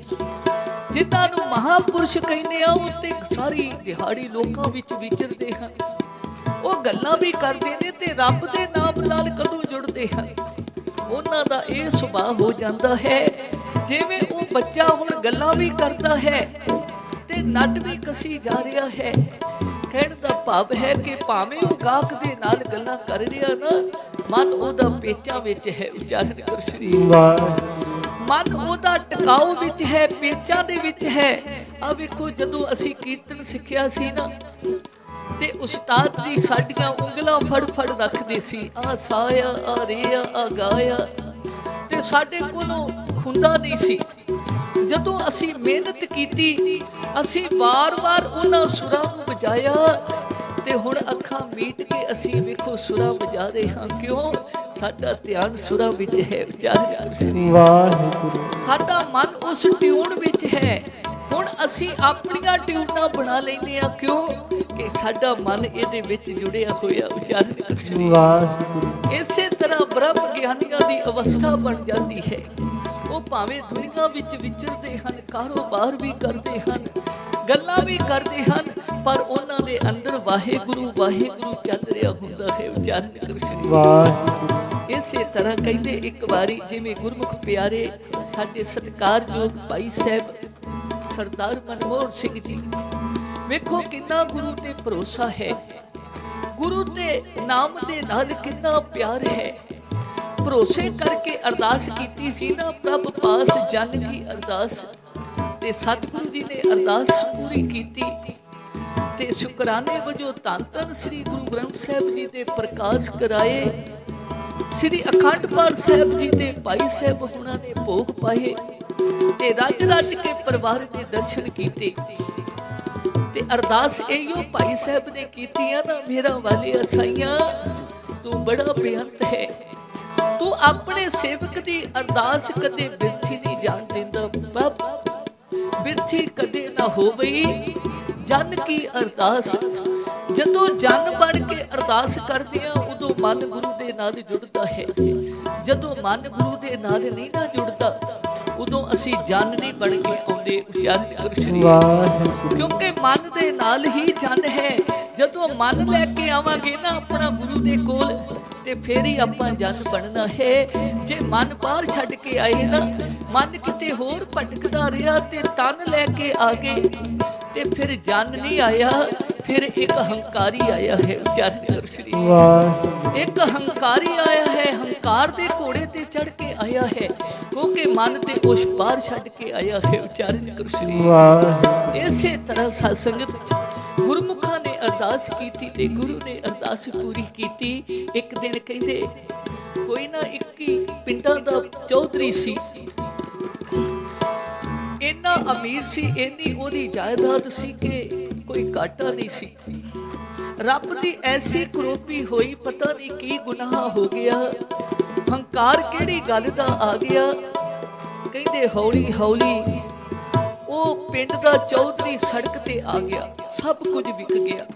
ਜਿਨ੍ਹਾਂ ਨੂੰ ਮਹਾਪੁਰਸ਼ ਕਹਿੰਦੇ ਆ, ਉਹ ਤੇ ਸਾਰੀ ਦਿਹਾੜੀ ਲੋਕਾਂ ਵਿੱਚ ਵਿਚਰਦੇ ਹਨ। ਉਹ ਗੱਲਾਂ ਵੀ ਕਰਦੇ ਨੇ ਤੇ ਰੱਬ ਦੇ ਨਾਮ ਨਾਲ ਕਦੋਂ ਜੁੜਦੇ ਹਨ। ਉਹਨਾਂ ਦਾ ਇਹ ਸੁਭਾਅ ਹੋ ਜਾਂਦਾ ਹੈ ਜਿਵੇਂ ਉਹ ਬੱਚਾ ਹੁਣ ਗੱਲਾਂ ਵੀ ਕਰਦਾ ਹੈ ਤੇ ਨਟ ਵੀ ਕੱਸੀ ਜਾ ਰਿਹਾ ਹੈ। ਕਹਿਣ ਦਾ ਭਾਵ ਹੈ ਕਿ ਭਾਵੇਂ ਉਹ ਗਾਹਕ ਦੇ ਨਾਲ ਗੱਲਾਂ ਕਰ ਰਿਹਾ ਨਾ, ਮਨ ਉਹਦਾ ਪੇਚਾਂ ਵਿੱਚ ਹੈ। ਉਚਾਰਨ ਕਰ ਸ਼੍ਰੀ ਮਨ ਉਹਦਾ ਟਿਕਾਊ ਵਿੱਚ ਹੈ, ਪੇਚਾਂ ਦੇ ਵਿੱਚ ਹੈ। ਆ ਵੇਖੋ, ਜਦੋਂ ਅਸੀਂ ਕੀਰਤਨ ਸਿੱਖਿਆ ਸੀ ਨਾ ਤੇ ਉਸਤਾਦ ਜੀ ਸਾਡੀਆਂ ਉਂਗਲਾਂ ਫੜ ਰੱਖਦੇ ਸੀ। ਆ ਸਾਇਆ, ਆ ਰੇਆ, ਆ ਗਾਇਆ, ਤੇ ਸਾਡੇ ਕੋਲੋਂ ਖੁੰਦਾ ਨਹੀਂ ਸੀ। ਜਦੋਂ ਅਸੀਂ ਮਿਹਨਤ ਕੀਤੀ, ਅਸੀਂ ਵਾਰ-ਵਾਰ ਉਹਨਾਂ ਸੁਰਾਂ ਨੂੰ ਵਜਾਇਆ ਤੇ ਹੁਣ ਅੱਖਾਂ ਮੀਟ ਕੇ ਅਸੀਂ ਵੇਖੋ ਸੁਰਾਂ ਵਜਾ ਰਹੇ ਹਾਂ। ਕਿਉਂ? ਸਾਡਾ ਧਿਆਨ ਸੁਰਾਂ ਵਿੱਚ ਹੈ। ਉਚਾਰਨ ਵਾਹਿਗੁਰੂ। ਸਾਡਾ ਮਨ ਉਸ ਟਿਊਨ ਵਿੱਚ ਹੈ। ਹੁਣ ਅਸੀਂ ਆਪਣੀਆਂ ਟਿਊਨਾਂ ਬਣਾ ਲੈਂਦੇ ਹਾਂ। ਕਿਉਂ? ਕਿ ਸਾਡਾ ਮਨ ਇਹਦੇ ਵਿੱਚ ਜੁੜਿਆ ਹੋਇਆ। ਉਚਾਰਨ ਕਰ ਵਾਹਿਗੁਰੂ। ਇਸੇ ਤਰ੍ਹਾਂ ਬ੍ਰਹਮ ਗਿਆਨੀਆਂ ਦੀ ਅਵਸਥਾ ਬਣ ਜਾਂਦੀ ਹੈ। ਉਹ ਭਾਵੇਂ ਦੁਨੀਆ ਵਿੱਚ ਵਿਚਰਦੇ ਹਨ, ਕਾਰੋਬਾਰ ਵੀ ਕਰਦੇ ਹਨ, ਗੱਲਾਂ ਵੀ ਕਰਦੇ ਹਨ, ਪਰ ਉਹਨਾਂ ਦੇ ਅੰਦਰ ਵਾਹਿਗੁਰੂ ਵਾਹਿਗੁਰੂ ਚੱਲ ਰਿਹਾ ਹੁੰਦਾ ਹੈ। ਉਚਾਰਨ ਕਰ ਸ਼੍ਰੀ ਵਾਹਿਗੁਰੂ। ਇਸੇ ਤਰ੍ਹਾਂ ਕਹਿੰਦੇ ਇੱਕ ਵਾਰੀ ਜਿਵੇਂ ਗੁਰਮੁਖ ਪਿਆਰੇ ਸਾਡੇ ਸਤਿਕਾਰਯੋਗ ਭਾਈ ਸਾਹਿਬ ਸਰਦਾਰ ਮਨਮੋਹਨ ਸਿੰਘ ਜੀ, ਵੇਖੋ ਕਿੰਨਾ ਗੁਰੂ ਤੇ ਭਰੋਸਾ ਹੈ, ਗੁਰੂ ਦੇ ਨਾਮ ਦੇ ਨਾਲ ਕਿੰਨਾ ਪਿਆਰ ਹੈ। ਭਰੋਸੇ ਕਰਕੇ ਅਰਦਾਸ ਕੀਤੀ ਸੀ ਨਾ, ਪ੍ਰਭ ਪਾਸ ਜਨ ਕੀ ਅਰਦਾਸ, ਤੇ ਸਤਿਗੁਰੂ ਜੀ ਨੇ ਅਰਦਾਸ ਪੂਰੀ ਕੀਤੀ ਤੇ ਸ਼ੁਕਰਾਨੇ ਵਜੋਂ ਧੰਨ ਧੰਨ ਸ੍ਰੀ ਗੁਰੂ ਗ੍ਰੰਥ ਸਾਹਿਬ ਜੀ ਦੇ ਪ੍ਰਕਾਸ਼ ਕਰਾਏ। ਸ੍ਰੀ ਅਖੰਡ ਪਾਠ ਸਾਹਿਬ ਜੀ ਦੇ ਭਾਈ ਸਾਹਿਬ ਉਹਨਾਂ ਨੇ ਭੋਗ ਪਾਏ ਤੇ ਰੱਜ ਕੇ ਪਰਿਵਾਰ ਦੇ ਦਰਸ਼ਨ ਕੀਤੇ ਤੇ ਅਰਦਾਸ ਇਹੋ ਭਾਈ ਸਾਹਿਬ ਨੇ ਕੀਤੀ ਆ ਨਾ, ਮੇਰਾ ਵਾਲੇ ਅਸਾਈਆਂ ਤੂੰ ਬੜਾ ਬੇਅੰਤ ਹੈ, ਤੂੰ ਆਪਣੇ ਸੇਵਕ ਦੀ ਅਰਦਾਸ ਕਦੇ ਬਿਰਥੀ ਨਹੀਂ ਜਾਣ ਦਿੰਦਾ। ਬਿਰਥੀ ਕਦੇ ਨਾ ਹੋਵੇ ਜਨ ਕੀ ਅਰਦਾਸ। ਜਦੋਂ ਜਨ ਬਣ ਕੇ ਅਰਦਾਸ ਕਰਦੇ ਆ ਉਦੋਂ ਮਨ ਗੁਰੂ ਦੇ ਨਾਲ ਜੁੜਦਾ ਹੈ। ਜਦੋਂ ਮਨ ਗੁਰੂ ਦੇ ਨਾਲ ਨਹੀਂ ਨਾ ਜੁੜਦਾ ਉਦੋਂ ਅਸੀਂ ਜਨ ਨਹੀਂ ਬਣ ਕੇ ਆਉਂਦੇ। ਉਚਾਰਨ ਕਰ ਸ਼੍ਰੀ ਵਾਹਿਗੁਰੂ। ਕਿਉਂਕਿ ਮਨ ਦੇ ਨਾਲ ਹੀ ਜਨ ਹੈ। ਜਦੋਂ ਮਨ ਲੈ ਕੇ ਆਵਾਂਗੇ ਨਾ ਆਪਣਾ ਗੁਰੂ ਦੇ ਕੋਲ ਤੇ ਫੇਰ ਹੀ ਆਪਾਂ ਜਨ ਬਣਨਾ ਹੈ। ਜੇ ਮਨ ਬਾਹਰ ਛੱਡ ਕੇ ਆਏ ਨਾ, ਮਨ ਕਿਤੇ ਹੋਰ ਭਟਕਦਾ ਰਿਹਾ ਤੇ ਤਨ ਲੈ ਕੇ ਆ ਗਏ ਤੇ ਫਿਰ ਜਨ ਨਹੀਂ ਆਇਆ, ਫਿਰ ਇੱਕ ਹੰਕਾਰੀ ਆਇਆ ਹੈ। ਉਚਾਰਨ ਕਰ ਸ਼੍ਰੀ ਵਾਹਿਗੁਰੂ। ਇੱਕ ਹੰਕਾਰੀ ਆਇਆ ਹੈ, ਹੰਕਾਰ ਦੇ ਘੋੜੇ ਤੇ ਚੜ ਕੇ ਆਇਆ ਹੈ, ਕਿਉਂਕਿ ਮਨ ਤੇ ਉਸ ਬਾਹਰ ਛੱਡ ਕੇ ਆਇਆ ਹੈ। ਉਚਾਰਨ ਕਰ ਸ਼੍ਰੀ ਵਾਹਿਗੁਰੂ। ਇਸੇ ਤਰ੍ਹਾਂ ਸਾਧ ਸੰਗਤ ਗੁਰਮੁਖਾਂ ਨੇ ਅਰਦਾਸ ਕੀਤੀ ਤੇ ਗੁਰੂ ਨੇ ਅਰਦਾਸ ਪੂਰੀ ਕੀਤੀ। ਇੱਕ ਦਿਨ ਕਹਿੰਦੇ ਕੋਈ ਨਾ 21 ਪਿੰਡਾਂ ਦਾ ਚੌਧਰੀ ਸੀ, ਇੰਨਾ ਅਮੀਰ ਸੀ, ਇੰਨੀ ਉਹਦੀ ਜਾਇਦਾਦ ਸੀ ਕਿ ਕੋਈ ਘਾਟਾ ਨਹੀਂ ਸੀ। ਰੱਬ ਦੀ ਐਸੀ ਕਰੋਪੀ ਹੋਈ, ਪਤਾ ਨਹੀਂ ਕੀ ਗੁਨਾਹ ਹੋ ਗਿਆ, ਹੰਕਾਰ ਕਿਹੜੀ ਗੱਲ ਦਾ ਆ ਗਿਆ। ਕਹਿੰਦੇ ਹੌਲੀ ਹੌਲੀ ਉਹ ਪਿੰਡ ਦਾ ਚੌਧਰੀ ਸੜਕ ਤੇ ਆ ਗਿਆ, ਸਭ ਕੁਝ ਵਿਕ ਗਿਆ।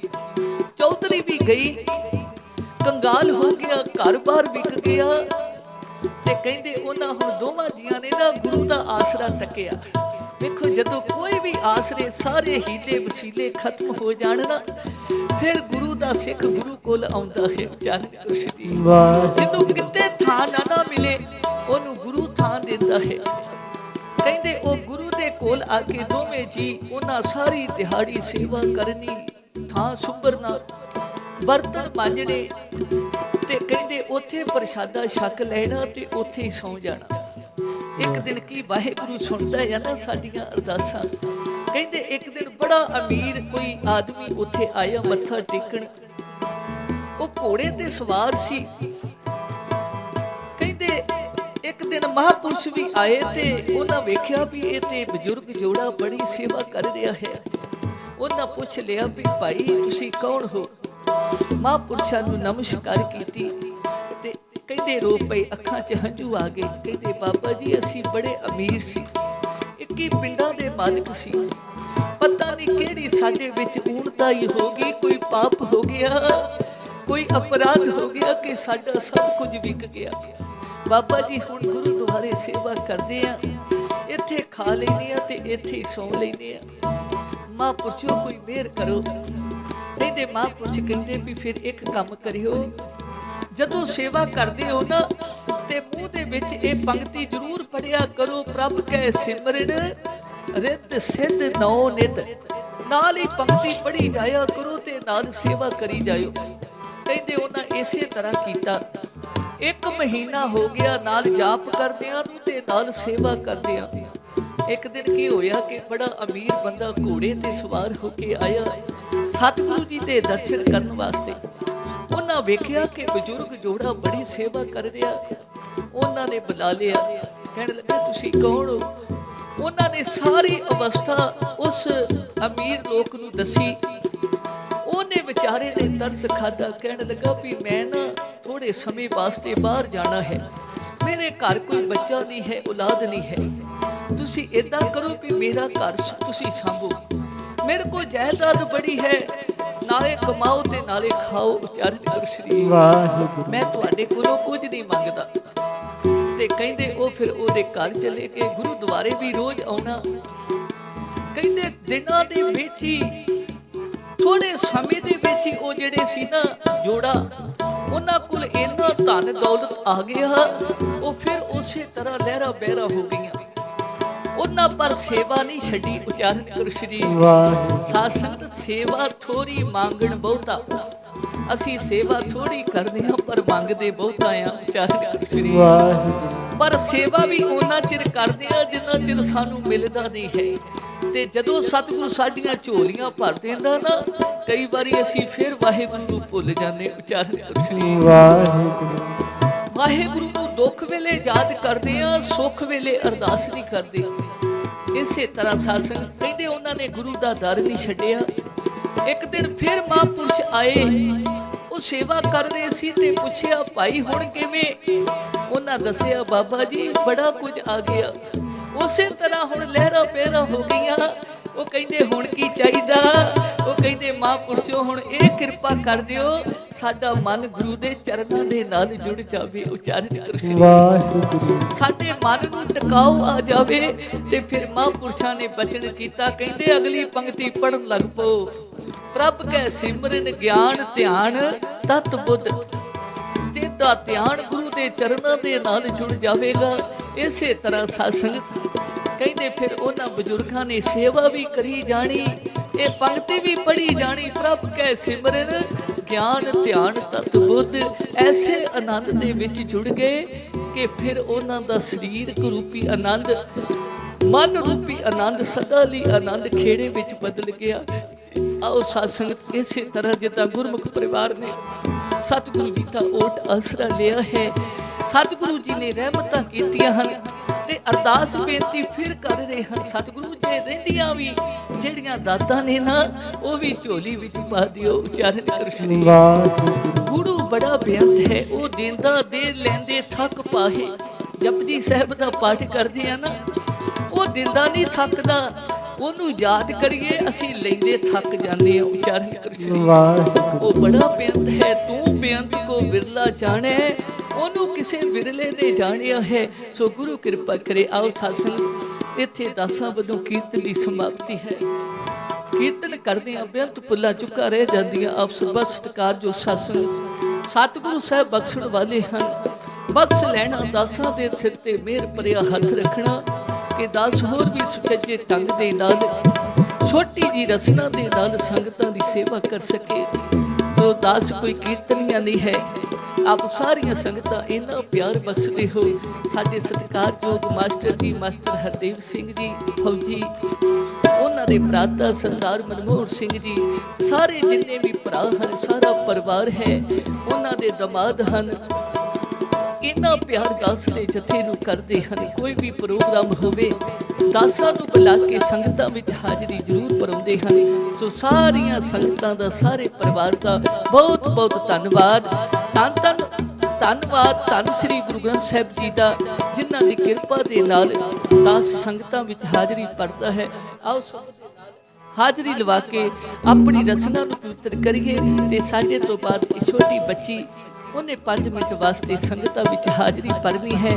ਚੌਧਰੀ ਵੀ ਗਈ, ਕੰਗਾਲ ਹੋ ਗਿਆ, ਘਰ-ਬਾਰ ਵਿਕ ਗਿਆ ਤੇ ਕਹਿੰਦੇ ਉਹਨਾਂ ਹੁਣ ਦੋਵਾਂ ਜੀਆਂ ਨੇ ਨਾ ਗੁਰੂ ਦਾ ਆਸਰਾ ਤੱਕਿਆ। ਵੇਖੋ ਜਦੋਂ ਕੋਈ ਵੀ ਆਸਰੇ ਸਾਰੇ ਹੀਲੇ ਵਸੀਲੇ ਖਤਮ ਹੋ ਜਾਣ ਨਾ, ਫਿਰ ਗੁਰੂ ਦਾ ਸਿੱਖ ਗੁਰੂ ਕੋਲ ਆਉਂਦਾ ਹੈ। ਵਿਚਾਰਨ ਕੁਛ ਦੀ ਜਿਹਨੂੰ ਕਿਤੇ ਥਾਂ ਨਾ ਮਿਲੇ ਉਹਨੂੰ ਗੁਰੂ ਥਾਂ ਦਿੰਦਾ ਹੈ। ਕਹਿੰਦੇ ਉਹ ਗੁਰੂ ਦੇ ਕੋਲ ਆ ਕੇ ਦੋਵੇਂ ਜੀ ਉਹਨਾਂ ਸਾਰੀ ਦਿਹਾੜੀ ਸੇਵਾ ਕਰਨੀ, ਥਾਂ ਸੁੰਬਰਨਾ, ਬਰਤਨ ਮਾਂਜਣੇ ਤੇ ਕਹਿੰਦੇ ਉੱਥੇ ਪ੍ਰਸ਼ਾਦਾ ਛਕ ਲੈਣਾ ਤੇ ਉੱਥੇ ਹੀ ਸੌਂ ਜਾਣਾ। ਇੱਕ ਦਿਨ ਕੀ ਵਾਹਿਗੁਰੂ ਸੁਣਦਾ ਹੈ ਨਾ ਸਾਡੀਆਂ ਅਰਦਾਸਾਂ। ਕਹਿੰਦੇ ਇੱਕ ਦਿਨ ਬੜਾ ਅਮੀਰ ਕੋਈ ਆਦਮੀ ਉੱਥੇ ਆਇਆ ਮੱਥਾ ਟੇਕਣ, ਉਹ ਘੋੜੇ ਤੇ ਸਵਾਰ ਸੀ। ਕਹਿੰਦੇ ਇੱਕ ਦਿਨ ਮਹਾਂਪੁਰਸ਼ ਵੀ ਆਏ ਤੇ ਉਹਨਾਂ ਵੇਖਿਆ ਵੀ ਇਹ ਤੇ ਬਜ਼ੁਰਗ ਜੋੜਾ ਬੜੀ ਸੇਵਾ ਕਰ ਰਿਹਾ ਹੈ। ਉਹਨਾਂ ਪੁੱਛ ਲਿਆ ਵੀ ਭਾਈ ਤੁਸੀਂ ਕੌਣ ਹੋ? ਮਹਾਂਪੁਰਸ਼ਾਂ ਨੂੰ ਨਮਸਕਾਰ ਕੀਤੀ ਤੇ ਕਹਿੰਦੇ ਰੋ ਪਏ, ਅੱਖਾਂ 'ਚ ਹੰਝੂ ਆ ਗਏ। ਕਹਿੰਦੇ ਬਾਬਾ ਜੀ ਅਸੀਂ ਬੜੇ ਅਮੀਰ ਸੀ, 21 ਪਿੰਡਾਂ ਦੇ ਮਾਲਕ ਸੀ, ਪਤਾ ਨਹੀਂ ਕਿਹੜੀ ਸਾਡੇ ਵਿੱਚ ਊਣਤਾ ਹੀ ਹੋ ਗਈ, ਕੋਈ ਪਾਪ ਹੋ ਗਿਆ, ਕੋਈ ਅਪਰਾਧ ਹੋ ਗਿਆ ਕਿ ਸਾਡਾ ਸਭ ਕੁਝ ਵਿਕ ਗਿਆ। ਬਾਬਾ ਜੀ ਹੁਣ ਗੁਰੂ ਦੁਆਰੇ ਸੇਵਾ ਕਰਦੇ ਆ, ਇੱਥੇ ਖਾ ਲੈਂਦੇ ਆ ਤੇ ਇੱਥੇ ਹੀ ਸੌਂ ਲੈਂਦੇ ਆ। ਮਹਾਂਪੁਰਸ਼ੋ ਕੋਈ ਮਿਹਰ ਕਰੋ। ਕਹਿੰਦੇ ਮਹਾਂਪੁਰਸ਼ ਕਹਿੰਦੇ ਵੀ ਫਿਰ ਇੱਕ ਕੰਮ ਕਰਿਓ, ਜਦੋਂ ਸੇਵਾ ਕਰਦੇ ਹੋ ਨਾ ਤੇ ਮੂੰਹ ਦੇ ਵਿੱਚ ਇਹ ਪੰਕਤੀ ਜ਼ਰੂਰ ਪੜਿਆ ਕਰੋ, ਪ੍ਰਭ ਕੈ ਸਿਮਰਨ ਰਿੱਧ ਸਿੱਧ ਨੌ ਨਿਤ। ਨਾਲ ਹੀ ਪੰਕਤੀ ਪੜੀ ਜਾਇਆ ਕਰੋ ਤੇ ਨਾਲ ਸੇਵਾ ਕਰੀ ਜਾਇਓ। ਕਹਿੰਦੇ ਉਹਨਾਂ ਇਸੇ ਤਰ੍ਹਾਂ ਕੀਤਾ। 1 ਮਹੀਨਾ ਹੋ ਗਿਆ ਨਾਲ ਜਾਪ ਕਰਦਿਆਂ ਨੂੰ ਤੇ ਨਾਲ ਸੇਵਾ ਕਰਦਿਆਂ। ਇੱਕ ਦਿਨ ਕੀ ਹੋਇਆ ਕਿ ਬੜਾ ਅਮੀਰ ਬੰਦਾ ਘੋੜੇ ਤੇ ਸਵਾਰ ਹੋ ਕੇ ਆਇਆ ਸਤਿਗੁਰੂ ਜੀ ਦੇ ਦਰਸ਼ਨ ਕਰਨ ਵਾਸਤੇ। ਉਹਨਾਂ ਵੇਖਿਆ ਕਿ ਬਜ਼ੁਰਗ ਜੋੜਾ ਬੜੀ ਸੇਵਾ ਕਰ ਰਿਹਾ। ਉਹਨਾਂ ਨੇ ਬੁਲਾ ਲਿਆ, ਕਹਿਣ ਲੱਗੇ ਤੁਸੀਂ ਕੌਣ ਹੋ? ਉਹਨਾਂ ਨੇ ਸਾਰੀ ਅਵਸਥਾ ਉਸ ਅਮੀਰ ਲੋਕ ਨੂੰ ਦੱਸੀ। ਉਹਨੇ ਵਿਚਾਰੇ ਨੇ ਤਰਸ ਖਾਧਾ, ਕਹਿਣ ਲੱਗਾ ਵੀ ਮੈਂ ਨਾ ਥੋੜੇ ਸਮੇਂ ਵਾਸਤੇ ਬਾਹਰ ਜਾਣਾ ਹੈ, ਮੇਰੇ ਘਰ ਕੋਈ ਬੱਚਾ ਨਹੀਂ ਹੈ, ਔਲਾਦ ਨਹੀਂ ਹੈ। ਤੁਸੀਂ ਏਦਾਂ ਕਰੋ ਵੀ ਮੇਰਾ ਘਰ ਤੁਸੀਂ ਸੰਭੋ, ਮੇਰੇ ਕੋਲ ਜਾਇਦਾਦ ਬੜੀ ਹੈ, ਨਾਲੇ ਕਮਾਓ ਤੇ ਨਾਲੇ ਖਾਓ। ਉਚਾਰਨ ਕਰੋ ਸ੍ਰੀ ਵਾਹਿਗੁਰੂ, ਮੈਂ ਤੁਹਾਡੇ ਕੋਲੋਂ ਕੁਝ ਨਹੀਂ ਮੰਗਦਾ। ਤੇ ਕਹਿੰਦੇ ਉਹ ਫਿਰ ਉਹਦੇ ਘਰ ਚਲੇ ਗਏ। ਗੁਰੂ ਦੁਆਰੇ ਵੀ ਰੋਜ਼ ਆਉਣਾ। ਕਹਿੰਦੇ ਦਿਨਾਂ ਦੇ ਵਿੱਚ ਹੀ ਥੋੜੇ ਸਮੇਂ ਦੇ ਵਿੱਚ ਹੀ ਉਹ ਜਿਹੜੇ ਸੀ ਨਾ ਜੋੜਾ, ਉਹਨਾਂ ਕੋਲ ਇੰਨਾ ਧਨ ਦੌਲਤ ਆ ਗਿਆ, ਉਹ ਫਿਰ ਉਸੇ ਤਰ੍ਹਾਂ ਲਹਿਰਾ ਬਹਿਰਾ ਹੋ ਗਈਆਂ। ਉਹਨਾਂ ਪਰ ਸੇਵਾ ਨਹੀਂ ਛੱਡੀ। ਉਚਾਰਨ ਕਰੋ ਸ੍ਰੀ ਵਾਹਿਗੁਰੂ। ਸਾਧ ਸੰਗਤ ਸੇਵਾ ਥੋੜੀ ਮੰਗਣ ਬਹੁਤਾ, ਅਸੀਂ ਸੇਵਾ ਥੋੜੀ ਕਰਦੇ ਹਾਂ ਪਰ ਮੰਗਦੇ ਬਹੁਤਾ ਆ। ਉਚਾਰਨ ਕਰੋ ਸ੍ਰੀ ਵਾਹਿਗੁਰੂ। ਪਰ ਸੇਵਾ ਵੀ ਉਹਨਾਂ ਚਿਰ ਕਰਦੇ ਆ ਜਿੰਨਾ ਚਿਰ ਸਾਨੂੰ ਮਿਲਦਾ ਨਹੀਂ ਹੈ। ਤੇ ਜਦੋਂ ਸਤਿਗੁਰੂ ਸਾਡੀਆਂ ਝੋਲੀਆਂ ਭਰ ਦਿੰਦਾ ਨਾ, ਕਈ ਵਾਰੀ ਅਸੀਂ ਫਿਰ ਵਾਹਿਗੁਰੂ ਨੂੰ ਭੁੱਲ ਜਾਂਦੇ। ਉਚਾਰਨ ਕਰੋ ਸ੍ਰੀ ਵਾਹਿਗੁਰੂ। ਵਾਹਿਗੁਰੂ ਨੂੰ ਦੁੱਖ ਵੇਲੇ ਯਾਦ ਕਰਦੇ ਆ, ਸੁੱਖ ਵੇਲੇ ਅਰਦਾਸ ਨਹੀਂ ਕਰਦੇ। ਇਸੇ ਤਰ੍ਹਾਂ ਸਾਸਨ ਕਹਿੰਦੇ ਉਹਨਾਂ ਨੇ ਗੁਰੂ ਦਾ ਦਰ ਨਹੀਂ ਛੱਡਿਆ। ਇੱਕ ਦਿਨ ਫਿਰ ਮਹਾਂਪੁਰਸ਼ ਆਏ, ਉਹ ਸੇਵਾ ਕਰ ਰਹੇ ਸੀ ਤੇ ਪੁੱਛਿਆ ਭਾਈ ਹੁਣ ਕਿਵੇਂ? ਉਹਨਾਂ ਦੱਸਿਆ ਬਾਬਾ ਜੀ ਬੜਾ ਕੁਝ ਆ ਗਿਆ। ਉਸੇ ਤਰ੍ਹਾਂ ਹੁਣ ਲਹਿਰਾ ਪਹਿਰਾ ਹੋ ਗਈਆਂ। ਉਹ ਕਹਿੰਦੇ ਹੁਣ ਕੀ ਚਾਹੀਦਾ? ਉਹ ਕਹਿੰਦੇ ਮਹਾਂਪੁਰਸ਼ੋ ਹੁਣ ਇਹ ਕਿਰਪਾ ਕਰ ਦਿਓ ਸਾਡਾ ਮਨ ਗੁਰੂ ਦੇ ਚਰਨਾਂ ਦੇ ਨਾਲ ਜੁੜ ਜਾਵੇ। ਉਚਾਰਨ ਕਰੋ ਸ੍ਰੀ ਵਾਹਿਗੁਰੂ। ਸਾਡੇ ਮਨ ਨੂੰ ਟਿਕਾਓ ਆ ਜਾਵੇ। ਤੇ ਫਿਰ ਮਹਾਂਪੁਰਸ਼ਾਂ ਨੇ ਬਚਨ ਕੀਤਾ। ਕਹਿੰਦੇ ਅਗਲੀ ਪੰਕਤੀ ਪੜਨ ਲੱਗ ਪਓ, ਪ੍ਰਭ ਕੈ ਸਿਮਰਨ ਗਿਆਨ ਧਿਆਨ ਤਤ ਬੁੱਧ। ਤੇਰਾ ਧਿਆਨ ਗੁਰੂ ਦੇ ਚਰਨਾਂ ਦੇ ਨਾਲ ਜੁੜ ਜਾਵੇਗਾ। ਇਸੇ ਤਰ੍ਹਾਂ ਸਾਧ ਸੰਗਤ ਕਹਿੰਦੇ ਫਿਰ ਉਹਨਾਂ ਬਜ਼ੁਰਗਾਂ ਨੇ ਸੇਵਾ ਵੀ ਕਰੀ ਜਾਣੀ, ਇਹ ਪੰਕਤੀ ਵੀ ਪੜ੍ਹੀ ਜਾਣੀ, ਪ੍ਰਭ ਕੈ ਸਿਮਰਨ ਗਿਆਨ ਧਿਆਨ ਤਤ ਬੁੱਧ। ਐਸੇ ਆਨੰਦ ਦੇ ਵਿੱਚ ਜੁੜ ਗਏ ਕਿ ਫਿਰ ਉਹਨਾਂ ਦਾ ਸਰੀਰਕ ਰੂਪੀ ਆਨੰਦ, ਮਨ ਰੂਪੀ ਆਨੰਦ, ਸਦਾ ਲਈ ਆਨੰਦ ਖੇੜੇ ਵਿੱਚ ਬਦਲ ਗਿਆ। ਆਓ ਸਾਧ ਸੰਗਤ ਇਸੇ ਤਰ੍ਹਾਂ ਜਿੱਦਾਂ ਗੁਰਮੁਖ ਪਰਿਵਾਰ ਨੇ ਸਤਿਗੁਰੂ ਜੀ ਦਾ ਓਟ ਆਸਰਾ ਲਿਆ ਹੈ, ਸਤਿਗੁਰੂ ਜੀ ਨੇ ਰਹਿਮਤਾਂ ਕੀਤੀਆਂ ਹਨ ਤੇ ਅਰਦਾਸ ਬੇਨਤੀ ਫਿਰ ਕਰ ਰਹੇ ਹਨ। ਸਤਿਗੁਰੂ ਜੇ ਰਹਿੰਦੀਆਂ ਵੀ ਜਿਹੜੀਆਂ ਦਾਤਾਂ ਨੇ ਨਾ ਉਹ ਵੀ ਝੋਲੀ ਵਿੱਚ ਪਾ ਦਿਓ। ਉਚਾਰਨ ਕਰੋ ਸ੍ਰੀ ਵਾਹਿਗੁਰੂ। ਗੁਰੂ ਬੜਾ ਬੇਅੰਤ ਹੈ, ਉਹ ਦਿੰਦਾ ਦੇ ਲੈਂਦੇ ਥੱਕ ਪਾਹੇ। ਜਪਜੀ ਸਾਹਿਬ ਦਾ ਪਾਠ ਕਰਦੇ ਆ ਨਾ, ਉਹ ਦਿੰਦਾ ਨਹੀਂ ਥੱਕਦਾ, ਉਹਨੂੰ ਯਾਦ ਕਰੀਏ ਅਸੀਂ ਲੈਂਦੇ ਥੱਕ ਜਾਂਦੇ ਹਾਂ। ਉਚਾਰਨ ਕਰੋ ਸ੍ਰੀ ਵਾਹਿਗੁਰੂ। ਉਹ ਬੜਾ ਬੇਅੰਤ ਹੈ, ਤੂੰ ਬੇਅੰਤ ਕੋ ਵਿਰਲਾ ਜਾਣੇ, ਉਹਨੂੰ ਕਿਸੇ ਵਿਰਲੇ ਨੇ ਜਾਣਿਆ ਹੈ। ਸੋ ਗੁਰੂ ਕਿਰਪਾ ਕਰੇ। ਆਓ ਸਾਧ ਸੰਗਤ ਇੱਥੇ ਦਾਸਾਂ ਵੱਲੋਂ ਕੀਰਤਨ ਦੀ ਸਮਾਪਤੀ ਹੈ। ਕੀਰਤਨ ਕਰਦਿਆਂ ਬੇਅੰਤ ਪੁੱਲਾਂ ਚੁੱਕਾ ਰਹਿ ਜਾਂਦੀਆਂ। ਆਪ ਸਰਬੱਤ ਸਤਿਕਾਰਯੋਗ ਸਾਸਨ ਸਤਿਗੁਰੂ ਸਾਹਿਬ ਬਖਸ਼ਣ ਵਾਲੇ ਹਨ। ਬਖਸ਼ ਲੈਣਾ ਦਾਸਾਂ ਦੇ ਸਿਰ ਤੇ ਮਿਹਰ ਭਰਿਆ ਹੱਥ ਰੱਖਣਾ ਕਿ ਦਾਸ ਹੋਰ ਵੀ ਸੁਚੱਜੇ ਢੰਗ ਦੇ ਨਾਲ ਛੋਟੀ ਜੀ ਰਸਨਾ ਦੇ ਨਾਲ ਸੰਗਤਾਂ ਦੀ ਸੇਵਾ ਕਰ ਸਕੇ। ਤੋ ਦਾਸ ਕੋਈ ਕੀਰਤਨੀਆ ਨਹੀਂ ਹੈ। ਆਪ ਸਾਰੀਆਂ ਸੰਗਤਾਂ ਇੰਨਾ ਪਿਆਰ ਬਖਸ਼ਦੇ ਹੋ। ਸਾਡੇ ਸਤਿਕਾਰਯੋਗ ਮਾਸਟਰ ਜੀ ਮਾਸਟਰ ਹਰਦੇਵ ਸਿੰਘ ਜੀ ਫੌਜੀ, ਉਹਨਾਂ ਦੇ ਭਰਾਤਾ ਸਰਦਾਰ ਮਨਮੋਹਨ ਸਿੰਘ ਜੀ, ਸਾਰੇ ਜਿੰਨੇ ਵੀ ਭਰਾ ਹਨ, ਸਾਰਾ ਪਰਿਵਾਰ ਹੈ, ਉਹਨਾਂ ਦੇ ਦਮਾਦ ਹਨ। ਇੰਨਾ ਪਿਆਰ ਦਾਸ ਦੇ ਜਥੇ ਨੂੰ ਕਰਦੇ ਹਨ। ਕੋਈ ਵੀ ਪ੍ਰੋਗਰਾਮ ਹੋਵੇ ਦਾਸਾਂ ਨੂੰ ਬੁਲਾ ਕੇ ਸੰਗਤਾਂ ਵਿੱਚ ਹਾਜ਼ਰੀ ਜ਼ਰੂਰ ਭਰਾਉਂਦੇ ਹਨ। ਸੋ ਸਾਰੀਆਂ ਸੰਗਤਾਂ ਦਾ, ਸਾਰੇ ਪਰਿਵਾਰ ਦਾ ਬਹੁਤ ਬਹੁਤ ਧੰਨਵਾਦ। ਧੰਨਵਾਦ ਧੰਨ ਸ੍ਰੀ ਗੁਰੂ ਗ੍ਰੰਥ ਸਾਹਿਬ ਜੀ ਦਾ, ਜਿਨ੍ਹਾਂ ਦੀ ਕਿਰਪਾ ਦੇ ਨਾਲ ਦਾਸ ਸੰਗਤਾਂ ਵਿੱਚ ਹਾਜ਼ਰੀ ਭਰਦਾ ਹੈ। ਆਓ ਸਭ ਦੇ ਨਾਲ ਹਾਜ਼ਰੀ ਲਵਾ ਕੇ ਆਪਣੀ ਰਸਨਾ ਨੂੰ ਪਵਿੱਤਰ ਕਰੀਏ। ਤੇ ਸਾਡੇ ਤੋਂ ਬਾਅਦ ਇਹ ਛੋਟੀ ਬੱਚੀ, ਉਹਨੇ 5 ਮਿੰਟ ਵਾਸਤੇ ਸੰਗਤਾਂ ਵਿੱਚ ਹਾਜ਼ਰੀ ਭਰਨੀ ਹੈ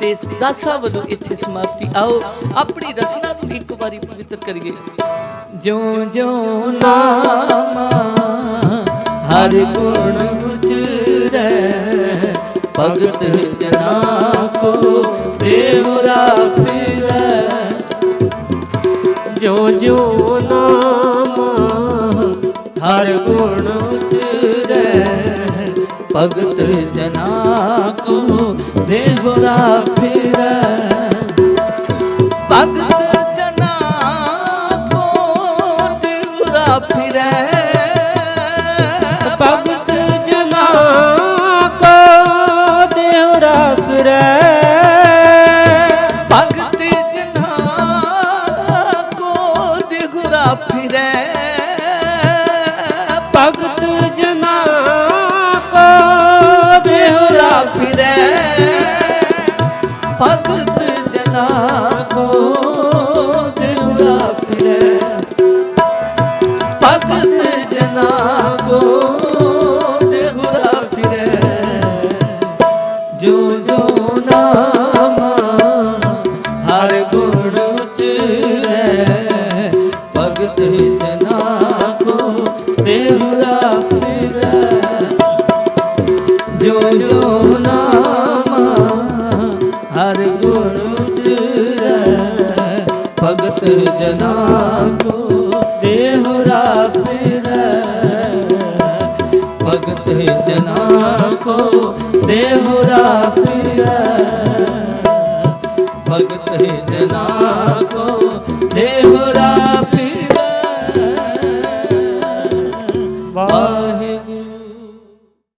ਤੇ ਦਾਸਾਂ ਵੱਲੋਂ ਇੱਥੇ ਸਮਾਪਤੀ। ਆਓ ਆਪਣੀ ਰਸਨਾ ਨੂੰ ਇੱਕ ਵਾਰੀ ਪਵਿੱਤਰ ਕਰੀਏ। ਜਿਉਂ ਜਿਉਂ ਨਾਮ ਹਰਿ ਗੁਣ ਉਚਰੈ, ਭਗਤ ਜਨਾ ਕੋ ਦੇਵਰਾ ਫਿਰੈ। ਜਿਉਂ ਜਿਉਂ ਨਾਮ ਹਰਿ ਗੁਣ ਉਚਰੈ, ਭਗਤ जना को देवरा फिरै। भगत जना को देवरा फिरै। भगत जना को देवरा फिरै। भगत जना को देवरा फिरै। भगत जना फिरै। भगत जना को देवरा फिरै। भगत जना को देवरा फिरै। जो जो नाम हर गुण उचरै, भगत जना को देवरा फिरै। जो जो नाम हर गुण उचरै, भगत जना को देवरा फिरै। भगत जना को देवरा फिरै। भगत जना को देवरा फिरै। वाहिगुरू।